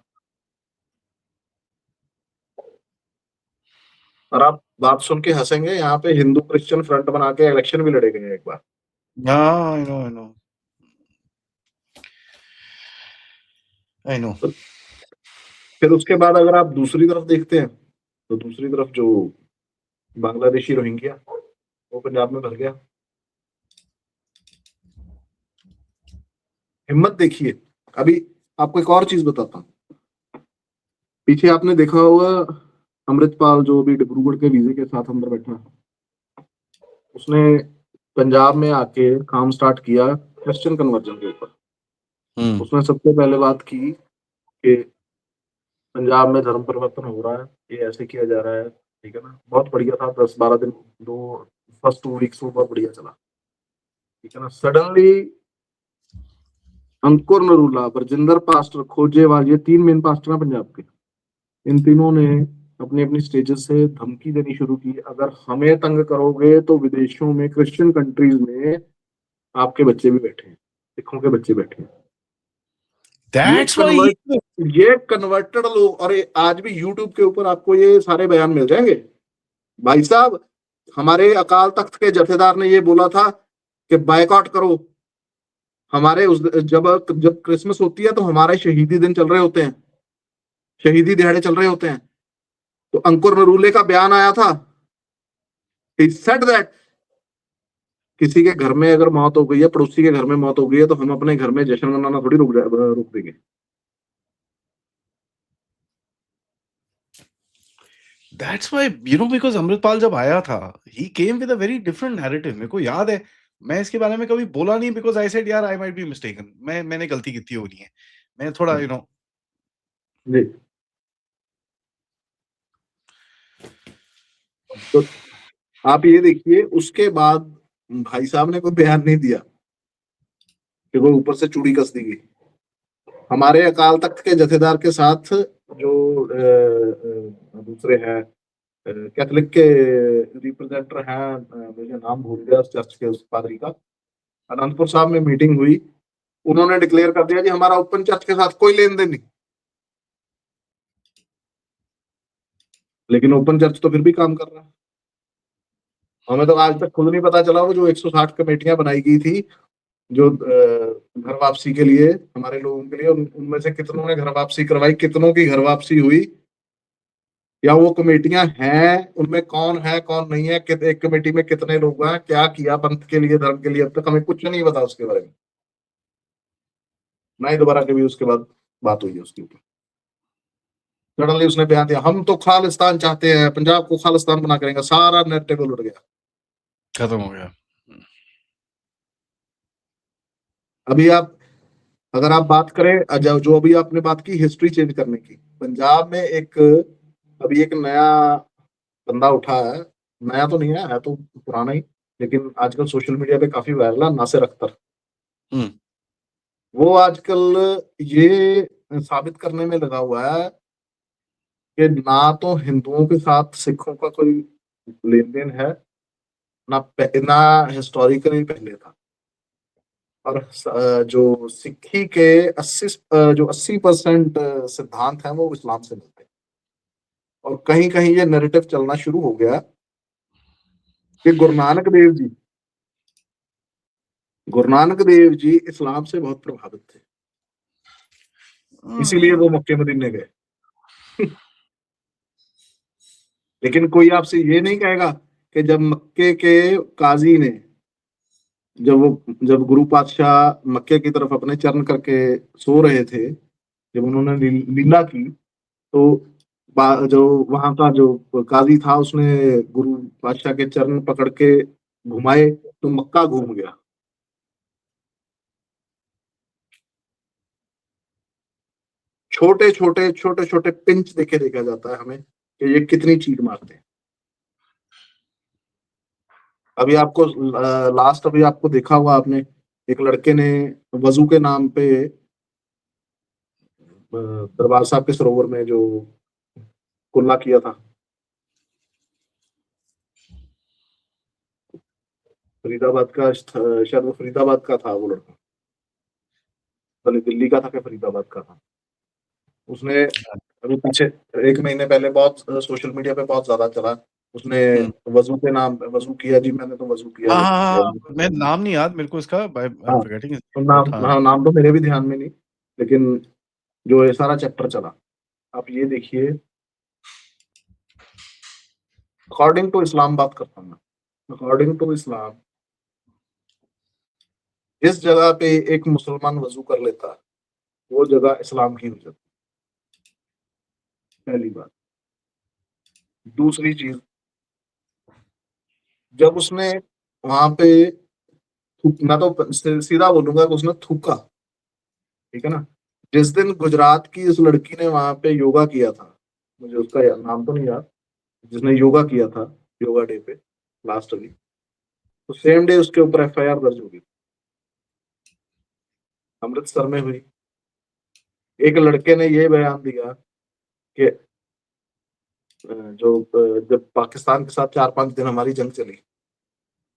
और आप बात सुन के हंसेंगे, यहाँ पे हिंदू क्रिश्चियन फ्रंट बना के इलेक्शन भी लड़े गए एक बार। हाँ, आई नो आई नो। तो फिर उसके बाद अगर आप दूसरी तरफ देखते हैं, तो दूसरी तरफ जो बांग्लादेशी रोहिंग्या, वो पंजाब में भर गया। हिम्मत देखिए। अभी आपको एक और चीज बताता हूँ। पीछे आपने देखा होगा, अमृतपाल जो अभी डिब्रूगढ़ के वीजे के साथ अंदर बैठा है, उसने पंजाब में आके काम स्टार्ट किया क्रिश्चियन कन्वर्जन के ऊपर। उसने सबसे पहले बात की कि पंजाब में धर्म परिवर्तन हो रहा है, ये ऐसे किया जा रहा है, ठीक है ना। बहुत बढ़िया था, 10-12 दिन, दो फर्स्ट 2 वीक्स में बहुत बढ़िया चला, ठीक है ना। सडनली अंकुर नरूला, बरजिंदर पास्टर, खोजेवाल, ये 3 मेन पास्टर हैं पंजाब के। इन तीनों ने अपनी अपनी स्टेजेस से धमकी देनी शुरू की, अगर हमें तंग करोगे तो विदेशों में, क्रिश्चियन कंट्रीज में आपके बच्चे भी बैठे हैं, सिखों के बच्चे बैठे हैं। ये दैट्स व्हाई कन्वर्ट ये कन्वर्टेड लोग, और आज भी यूट्यूब के ऊपर आपको ये सारे बयान मिल जाएंगे। भाई साहब, हमारे अकाल तख्त के जथेदार ने ये बोला था कि बायकॉट करो। हमारे उस जब जब क्रिसमस होती है तो हमारे शहीदी दिन चल रहे होते हैं, शहीदी दिहाड़े चल रहे होते हैं। तो अंकुर नरूले का बयान आया था, he said that किसी के घर में अगर मौत हो गई है, पड़ोसी के घर में मौत हो गई है, तो हम अपने घर में जश्न मनाना थोड़ी रुक देंगे। दैट्स व्हाई बिकॉज अमृतपाल जब आया था, he came with a very different narrative. मेरे को याद है, मैं इसके बारे में कभी बोला नहीं बिकॉज आई सेड यार आई माइट बी मिस्टेकन, मैंने गलती की थी होनी है, मैं थोड़ा जी। तो आप ये देखिए, उसके बाद भाई साहब ने कोई बयान नहीं दिया कि वो ऊपर से चूड़ी कस दी गई। हमारे अकाल तख्त के जथेदार के साथ जो दूसरे हैं कैथोलिक के रिप्रेजेंटर हैं, मुझे नाम भूल गया उस चर्च के उस पादरी का, अनंतपुर साहब में मीटिंग हुई। उन्होंने डिक्लेयर कर दिया कि हमारा ओपन चर्च के साथ कोई लेन देन नहीं। लेकिन ओपन चर्च तो फिर भी काम कर रहा है। हमें तो आज तक खुद नहीं पता चला वो जो 160 कमेटियां बनाई गई थी जो घर वापसी के लिए, हमारे लोगों के लिए, उनमें से कितनों ने घर वापसी करवाई, कितनों की घर वापसी हुई, या वो कमेटियां हैं उनमें कौन है कौन नहीं है, एक कमेटी में कितने लोग हैं, क्या किया पंथ के लिए, धर्म के लिए, अब तक हमें कुछ नहीं पता उसके बारे में। ना ही दोबारा कभी उसके बाद बात हुई है उसके ऊपर। सडनली उसने बयान दिया, हम तो खालिस्तान चाहते हैं, पंजाब को खालिस्तान बना करेंगे, सारा नैरेटिव उलट गया, खत्म हो गया। अभी आप अगर आप बात करें जो अभी आपने बात की हिस्ट्री चेंज करने की, पंजाब में एक अभी एक नया बंदा उठा है। नया तो नहीं है तो पुराना ही, लेकिन आजकल सोशल मीडिया पे काफी वायरल है, नासिर अख्तर। वो आजकल ये साबित करने में लगा हुआ है कि ना तो हिंदुओं के साथ सिखों का कोई लेन देन है, ना हिस्टोरिकली पहले था। और जो सिक्खी के 80% सिद्धांत हैं वो इस्लाम से मिलते हैं। और कहीं कहीं ये नैरेटिव चलना शुरू हो गया कि गुरु नानक देव जी इस्लाम से बहुत प्रभावित थे, इसीलिए वो मक्के मदीने गए। लेकिन कोई आपसे ये नहीं कहेगा कि जब मक्के के काजी ने, जब गुरु पातशाह मक्के की तरफ अपने चरण करके सो रहे थे, जब उन्होंने लीला की, तो जो वहां का जो काजी था उसने गुरु पातशाह के चरण पकड़ के घुमाए तो मक्का घूम गया। छोटे-छोटे पिंच देके देखा जाता है हमें कि ये कितनी चीख मारते हैं। अभी आपको लास्ट अभी आपको देखा होगा आपने, एक लड़के ने वज़ू के नाम पे दरबार साहब के सरोवर में जो कुल्ला किया था। फरीदाबाद का शायद वो फरीदाबाद का था वो लड़का। पहले दिल्ली का था कि फरीदाबाद का था। उसने अभी पीछे 1 महीने पहले बहुत सोशल मीडिया पे बहुत ज़्यादा चला। उसने हुँ। वज़ू के नाम पे वज़ू किया जी, मैंने तो वज़ू किया, हाँ, वज़ू हाँ, किया हाँ। जी। मैं नाम नहीं याद मेरे को इसका आई एम हाँ, फॉरगेटिंग हिज़ तो नेम बट हाँ। नाम तो मेरे भी ध्यान में नहीं, लेकिन जो ये सारा चैप्टर चला, आप ये देखिए, अकॉर्डिंग टू इस्लाम बात करता हूँ मैं, अकॉर्डिंग टू इस्लाम जिस जगह पे एक मुसलमान वज़ू कर लेता है, वो जगह इस्लाम की हो जाती है, पहली बात। दूसरी चीज़, जब उसने वहाँ पे मैं तो सीधा बोलूँगा कि उसने थूका, ठीक है ना? जिस दिन गुजरात की उस लड़की ने वहाँ पे योगा किया था, मुझे उसका नाम तो नहीं याद, जिसने योगा किया था, योगा डे पे लास्ट अभी, तो सेम डे उसके ऊपर एफआईआर दर्ज हो गई, अमृतसर में हुई। एक लड़के ने ये बयान दिया कि जब पाकिस्तान के साथ 4-5 दिन हमारी जंग चली,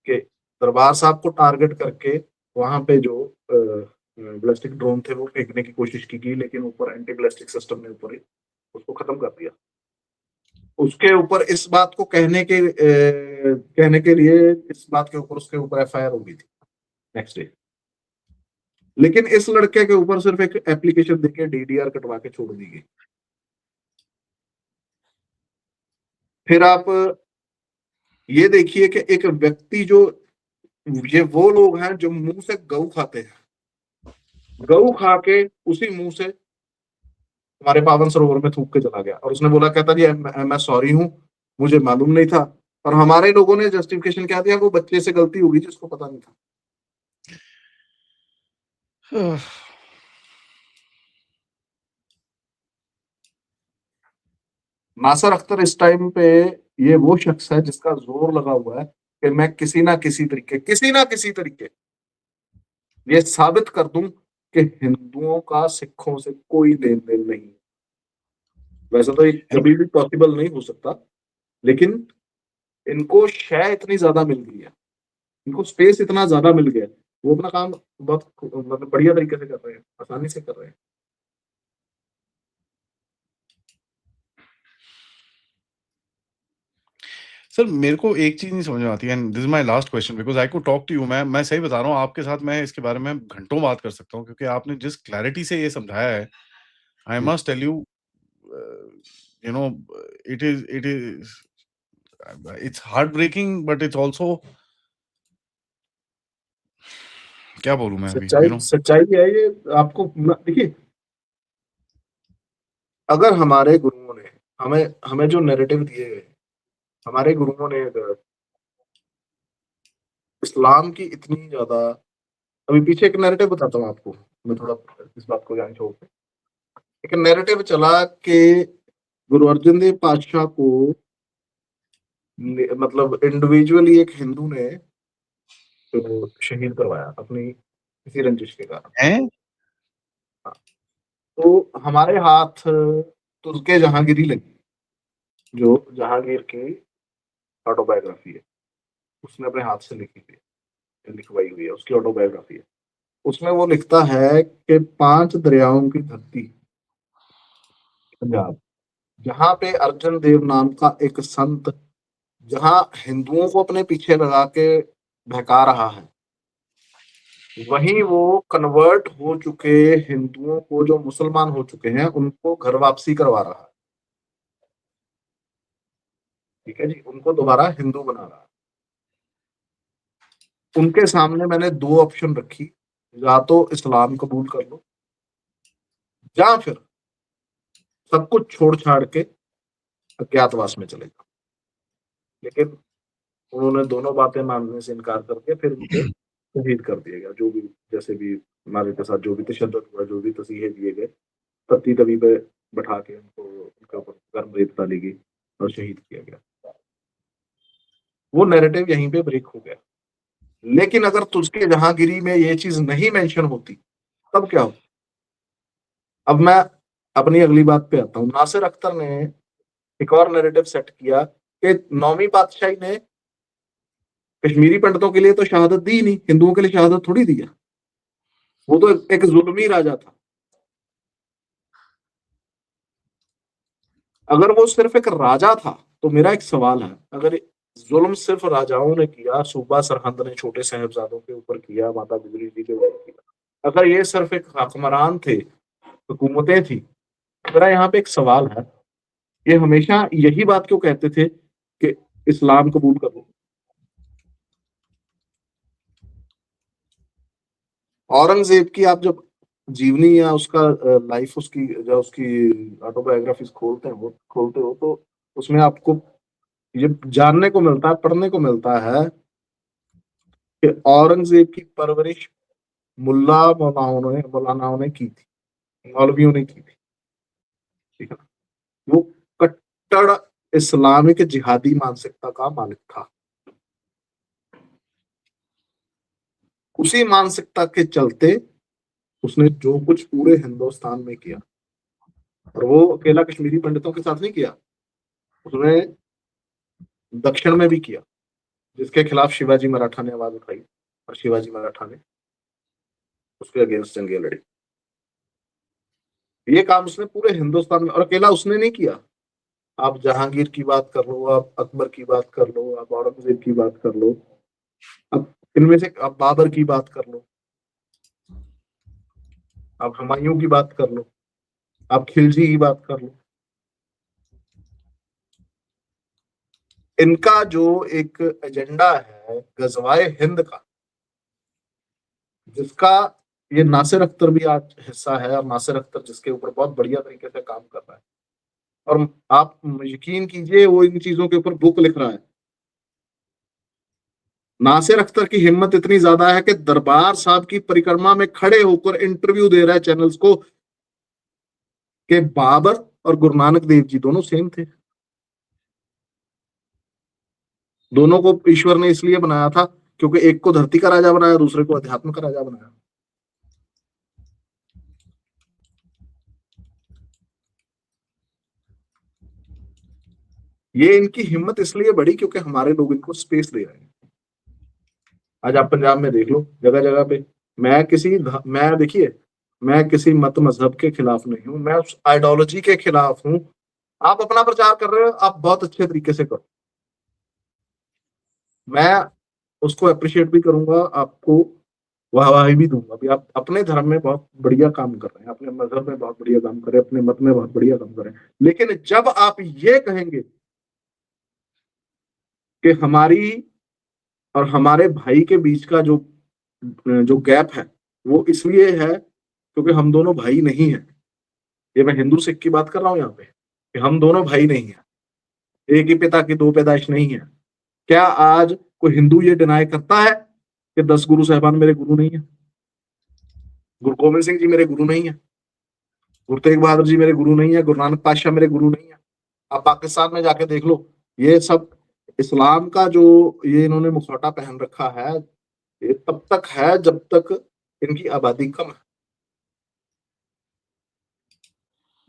कि दरबार साहब को टारगेट करके वहां पे जो बैलिस्टिक ड्रोन थे वो फेंकने की कोशिश की गई, लेकिन ऊपर एंटी बैलिस्टिक सिस्टम ने ऊपर ही उसको खत्म कर दिया। उसके ऊपर इस बात को कहने के लिए इस बात के ऊपर उसके ऊपर एफआईआर हो गई थी नेक्स्ट डे। लेकिन इस लड़के के ऊपर सिर्फ एक एप्लीकेशन देके डीडीआर कटवा के छोड़ दी गई। फिर आप ये देखिए कि एक व्यक्ति जो, ये वो लोग हैं जो मुंह से गऊ खाते हैं, गऊ खा के उसी मुंह से हमारे पावन सरोवर में थूक के चला गया, और उसने बोला, कहता जी मैं सॉरी हूँ, मुझे मालूम नहीं था। और हमारे लोगों ने जस्टिफिकेशन क्या दिया, वो बच्चे से गलती होगी जिसको पता नहीं था। नासिर अख्तर इस टाइम पे ये वो शख्स है जिसका जोर लगा हुआ है कि मैं किसी ना किसी तरीके ये साबित कर दूं कि हिंदुओं का सिखों से कोई लेन देन नहीं। वैसे तो ये कभी भी पॉसिबल नहीं हो सकता, लेकिन इनको शय इतनी ज्यादा मिल गई है, इनको स्पेस इतना ज्यादा मिल गया है, वो अपना काम बहुत मतलब बढ़िया तरीके से कर रहे हैं, आसानी से कर रहे हैं। सर मेरे को एक चीज़ नहीं समझ में आती है and this is my last question because I could talk to you मैं सही बता रहा हूँ आपके साथ मैं इसके बारे में घंटों बात कर सकता हूँ क्योंकि आपने जिस क्लैरिटी से ये समझाया है आई जी। Must tell you you know it is it's heart breaking but it's also क्या बोलूँ मैं अभी सच्चाई यू नो सच्चाई है ये। आपको देखिए, अगर हमारे गुरुओं ने हमें हमें जो नैरेटिव दिए गए, हमारे गुरुओं ने अगर इस्लाम की इतनी ज्यादा, अभी पीछे एक नैरेटिव बताता हूँ आपको, मैं थोड़ा इस बात को जान छोड़ के, एक नैरेटिव चला कि गुरु अर्जन देव पातशाह को मतलब इंडिविजुअली एक हिंदू ने तो शहीद करवाया अपनी किसी रंजिश के कारण। हैं? हाँ, तो हमारे हाथ तुर्के जहांगीरी लगी, जो जहांगीर की ऑटोबायोग्राफी है, उसने अपने हाथ से लिखी थी, लिखवाई हुई है, उसकी ऑटोबायोग्राफी है। उसमें वो लिखता है कि 5 दरियाओं की धरती पंजाब, जहाँ पे अर्जन देव नाम का एक संत, जहाँ हिंदुओं को अपने पीछे लगा के बहका रहा है, वहीं वो कन्वर्ट हो चुके हिंदुओं को, जो मुसलमान हो चुके हैं, उनको घर वापसी करवा रहा है। ठीक है जी, उनको दोबारा हिंदू बना रहा है। उनके सामने मैंने 2 ऑप्शन रखी, या तो इस्लाम कबूल कर लो, या फिर सब कुछ छोड़ छाड़ के अज्ञातवास में चले जाओ। लेकिन उन्होंने दोनों बातें मानने से इनकार करके फिर उनको शहीद कर दिया गया, जो भी जैसे भी हमारे के साथ जो भी तशद्दुद हुआ, जो भी तसीहे दिए गए, तत्ती तवी पे बैठा के उनको उनके ऊपर गर्म रेत डाली गई और शहीद किया गया। वो नैरेटिव यहीं पे ब्रेक हो गया। लेकिन अगर तुझके जहांगीरी में ये चीज नहीं मेंशन होती तब क्या हो? अब मैं अपनी अगली बात पे आता हूँ। नासिर अख्तर ने एक और नैरेटिव सेट किया कि 9वीं पातशाही ने कश्मीरी पंडितों के लिए तो शहादत दी नहीं, हिंदुओं के लिए शहादत थोड़ी दी है। वो तो एक जुल्मी राजा था। अगर वो सिर्फ एक राजा था तो मेरा एक सवाल है, अगर जुल्म सिर्फ राजाओं ने किया, सूबा सरहंद ने छोटे साहिबजादों के ऊपर किया, माता गुजरी जी के ऊपर किया, अगर ये सिर्फ एक हुक्मरान थे, हुकूमतें थी, मेरा यहाँ पे एक सवाल है, ये हमेशा यही बात क्यों कहते थे कि इस्लाम कबूल करो? औरंगजेब की आप जब जीवनी या उसका लाइफ, उसकी जो उसकी ऑटोबायोग्राफीज खोलते हो तो उसमें आपको ये जानने को मिलता है, पढ़ने को मिलता है कि औरंगजेब की परवरिश मौलानाओं ने की थी, मौलवियों ने की थी। ठीक है, वो कट्टर इस्लामिक जिहादी मानसिकता का मालिक था। उसी मानसिकता के चलते उसने जो कुछ पूरे हिंदुस्तान में किया, और वो अकेला कश्मीरी पंडितों के साथ नहीं किया, उसने दक्षिण में भी किया, जिसके खिलाफ शिवाजी मराठा ने आवाज उठाई और शिवाजी मराठा ने उसके अगेंस्ट जंगे लड़ी। ये काम उसने पूरे हिंदुस्तान में, और अकेला उसने नहीं किया। आप जहांगीर की बात कर लो, आप अकबर की बात कर लो, आप औरंगजेब की बात कर लो, अब इनमें से आप बाबर की बात कर लो, आप हुमायूं की बात कर लो, आप खिलजी की बात कर लो। इनका जो एक एजेंडा है गजवाए हिंद का, जिसका ये नासिर अख्तर भी आज हिस्सा है, और नासिर अख्तर जिसके ऊपर बहुत बढ़िया तरीके से काम कर रहा है, और आप यकीन कीजिए वो इन चीजों के ऊपर बुक लिख रहा है। नासिर अख्तर की हिम्मत इतनी ज्यादा है कि दरबार साहब की परिक्रमा में खड़े होकर इंटरव्यू दे रहा है चैनल्स को कि बाबर और गुरु नानक देव जी दोनों सेम थे, दोनों को ईश्वर ने इसलिए बनाया था क्योंकि एक को धरती का राजा बनाया, दूसरे को अध्यात्म का राजा बनाया। ये इनकी हिम्मत इसलिए बढ़ी क्योंकि हमारे लोग इनको स्पेस दे रहे हैं। आज आप पंजाब में देख लो, जगह जगह पे, मैं देखिए, मैं किसी मत मजहब के खिलाफ नहीं हूं, मैं उस आइडियोलॉजी के खिलाफ हूं। आप अपना प्रचार कर रहे हो, आप बहुत अच्छे तरीके से करो, मैं उसको अप्रिशिएट भी करूंगा, आपको वाहवाही भी दूंगा भी। आप अपने धर्म में बहुत बढ़िया काम कर रहे हैं, अपने मजहब में बहुत बढ़िया काम कर रहे हैं, अपने मत में बहुत बढ़िया काम कर रहे हैं। लेकिन जब आप ये कहेंगे कि हमारी और हमारे भाई के बीच का जो जो गैप है वो इसलिए है क्योंकि हम दोनों भाई नहीं है, ये मैं हिंदू सिख की बात कर रहा हूं यहाँ पे, कि हम दोनों भाई नहीं है, एक ही पिता की दो पैदाइश नहीं है। क्या आज कोई हिंदू ये डिनाई करता है कि 10 गुरु साहिबान मेरे गुरु नहीं है? गुरु गोविंद सिंह जी मेरे गुरु नहीं है, गुरु तेग बहादुर जी मेरे गुरु नहीं है, गुरु नानक पातशाह मेरे गुरु नहीं है। आप पाकिस्तान में जाके देख लो, ये सब इस्लाम का जो ये इन्होंने मुखौटा पहन रखा है, ये तब तक है जब तक इनकी आबादी कम है।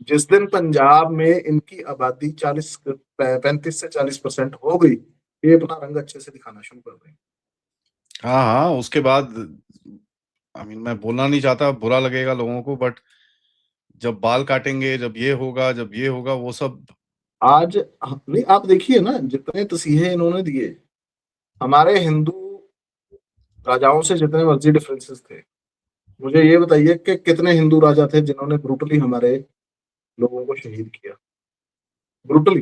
जिस दिन पंजाब में इनकी आबादी 35 से 40% हो गई, ये अपना रंग अच्छे से दिखाना शुरू कर देंगे। हाँ हाँ, उसके बाद मैं बोलना नहीं चाहता, बुरा लगेगा लोगों को, बट जब बाल काटेंगे, जब ये होगा, जब ये होगा, वो सब। आज नहीं, आप देखिए ना, जितने तसीहे इन्होंने दिए, हमारे हिंदू राजाओं से जितने मर्जी डिफरेंसेस थे, मुझे ये बताइए कि कितने हिंदू राजा थे जिन्होंने ब्रूटली हमारे लोगों को शहीद किया? ब्रूटली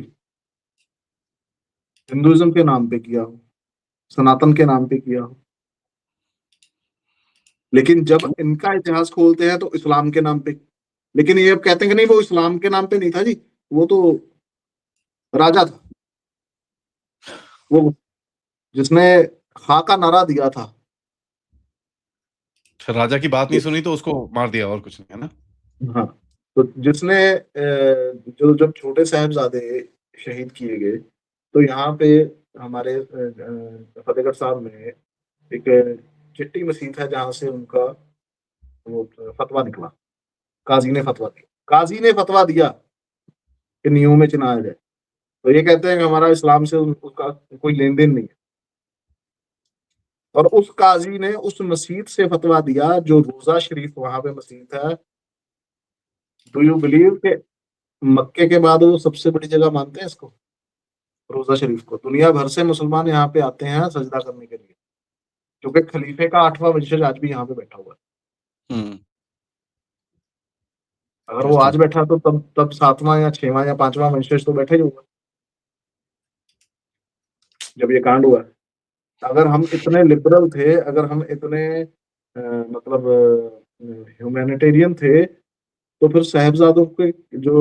हिंदुइज्म के नाम पे किया हो, सनातन के नाम पे किया हो। लेकिन जब इनका इतिहास खोलते हैं तो इस्लाम के नाम पे। लेकिन ये अब कहते हैं कि नहीं, वो इस्लाम के नाम पे नहीं था जी, वो तो राजा था, वो जिसने हा का नारा दिया था। फिर राजा की बात नहीं सुनी तो उसको मार दिया, और कुछ नहीं, है ना? हाँ, तो जिसने जो जब छोटे साहिबजादे शहीद किए गए, तो यहाँ पे हमारे फतेहगढ़ साहब में एक चिट्टी मसीत है जहाँ से उनका वो फतवा निकला। काजी ने फतवा दिया, काजी ने फतवा दिया कि नियों में चिनाया जाए। तो ये कहते हैं कि हमारा इस्लाम से उसका कोई लेन देन नहीं है, और उस काजी ने उस मस्जिद से फतवा दिया जो रोजा शरीफ वहां पे मस्जिद है। डू यू बिलीव कि मक्के के बाद वो सबसे बड़ी जगह मानते हैं इसको, रोजा शरीफ को। दुनिया भर से मुसलमान यहाँ पे आते हैं सजदा करने के लिए, क्योंकि खलीफे का 8वां वंशज आज भी यहाँ पे बैठा हुआ है। अगर वो आज बैठा तो तब 7वां या 6वां या 5वां वंशज तो बैठा ही होगा जब ये कांड हुआ। अगर हम इतने लिबरल थे, अगर हम इतने मतलब ह्यूमैनिटेरियन थे, तो फिर साहिबजादों के जो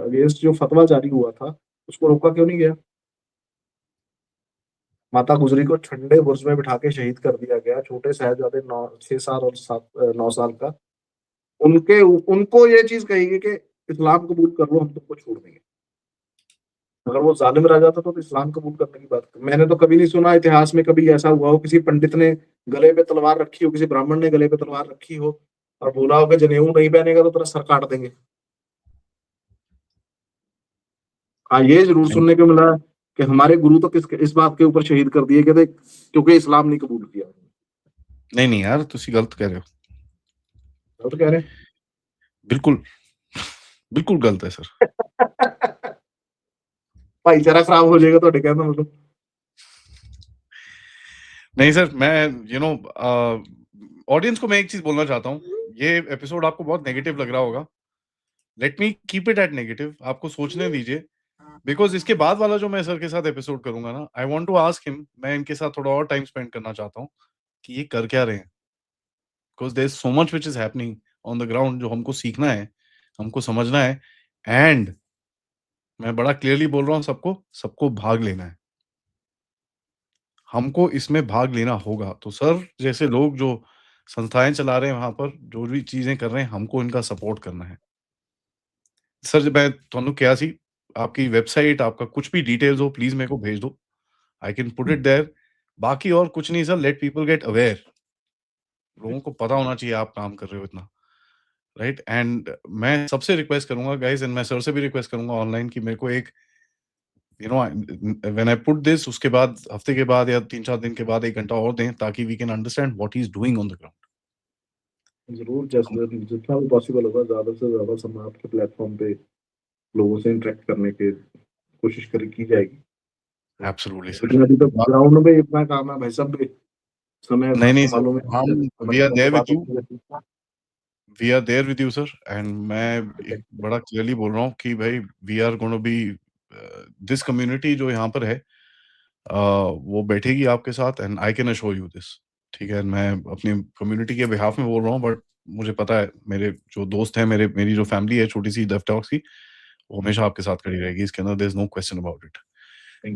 अगेंस्ट जो फतवा जारी हुआ था उसको रोका क्यों नहीं गया? माता गुजरी को ठंडे बुर्ज में बिठा के शहीद कर दिया गया, छोटे साहिबजादे 6 साल और 9 साल का। उनको ये चीज कहेगी कि इस्लाम कबूल कर लो, हम तुमको छोड़ देंगे। अगर वो जालिम राजा था तो इस्लाम कबूल करने की बात। मैंने तो कभी नहीं सुना इतिहास में कभी ऐसा हुआ हो किसी पंडित ने गले पे तलवार रखी हो, किसी ब्राह्मण ने गले पे तलवार रखी हो और बोला हो कि जनेऊ नहीं पहनेगा तो तेरा सर काट देंगे। हाँ, ये जरूर सुनने को मिला कि हमारे गुरु तो इस बात के ऊपर शहीद कर दिए गए थे क्योंकि इस्लाम नहीं कबूल किया। नहीं यार, तुसी गलत कह रहे हो। गलत कह रहे हैं? बिल्कुल बिल्कुल गलत है सर। भाईचारा खराब हो जाएगा तो कहना मतलब। नहीं सर, मैं ऑडियंस को मैं एक चीज बोलना चाहता हूँ। ये एपिसोड आपको बहुत नेगेटिव लग रहा होगा, let me keep it at negative. आपको सोचने दीजिए, बिकॉज इसके बाद वाला जो मैं सर के साथ एपिसोड करूंगा ना, I want to ask him, मैं इनके साथ थोड़ा और टाइम स्पेंड करना चाहता हूँ कि ये कर क्या रहे हैं, because there is so much which is happening on the ground जो हमको सीखना है, हमको समझना है। एंड मैं बड़ा क्लियरली बोल रहा हूँ, सबको भाग लेना है, हमको इसमें भाग लेना होगा। तो सर जैसे लोग जो संस्थाएं चला रहे हैं वहां पर जो भी चीजें कर रहे हैं, हमको इनका सपोर्ट करना है। सर जब मैं ਤੁਹਾਨੂੰ ਕਿਹਾ ਸੀ, आपकी वेबसाइट, आपका कुछ भी डिटेल्स हो प्लीज मेरे को भेज दो, I can put it there. बाकी और कुछ नहीं sir, let people get aware. लोगों को पता होना चाहिए आप काम कर रहे हो इतना, राइट। एंड मैं सबसे रिक्वेस्ट करूंगा गाइस, एंड मैं सर से भी रिक्वेस्ट करूंगा ऑनलाइन कि मेरे को एक व्हेन आई पुट दिस, उसके बाद हफ्ते के बाद या 3-4 दिन के बाद 1 घंटा और दें, ताकि we can understand what he is doing on the ground. जरूर, जितना भी पॉसिबल होगा ज्यादा से ज्यादा समय आपके प्लेटफॉर्म पे लोगों से इंटरेक्ट करने की कोशिश की जाएगी। Absolutely sir. लेकिन अभी तो ग्राउंड में इतना काम है भाई साहब, समय नहीं सर, मालूम है। हम we are there with you, we are there with you sir. And मैं एक बड़ा क्लियरली बोल रहा हूँ कि भाई we are gonna be, this community जो यहाँ पर है वो बैठेगी आपके साथ, and I can assure you this. ठीक है, मैं अपनी कम्युनिटी के बिहाफ में बोल रहा हूँ, बट मुझे पता है मेरे जो दोस्त हैं, मेरी जो फैमिली है छोटी सी डेफ टॉक्स की, वो हमेशा आपके साथ खड़ी रहेगी। इसके अंदर there is no question about it.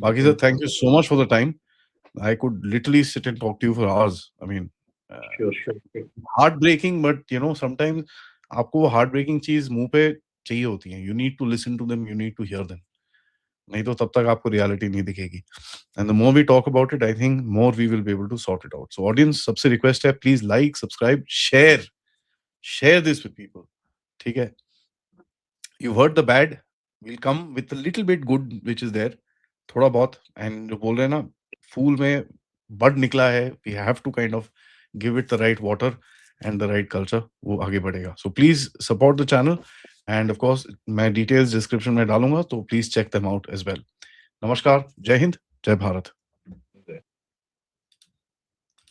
बाकी sir thank you so much for the time. I could literally sit and talk to you for hours. I mean, sure heartbreaking, but sometimes आपको वो heartbreaking चीज मुंह पे चाहिए होती है। You need to listen to them, you need to hear them. नहीं तो तब तक आपको reality नहीं दिखेगी। And the more we talk about it, I think more we will be able to sort it out. So audience, सबसे request है, please like, subscribe, share this with people. ठीक है? You heard the bad, we'll come with a little bit good which is there. थोड़ा बहुत, and जो बोल रहे हैं ना, फूल में बड निकला है, we have to kind of give it the right water and the right culture, वो आगे बढ़ेगा। So please support the channel, and of course मैं details description में डालूंगा, तो please check them out as well। नमस्कार, जय हिंद, जय भारत।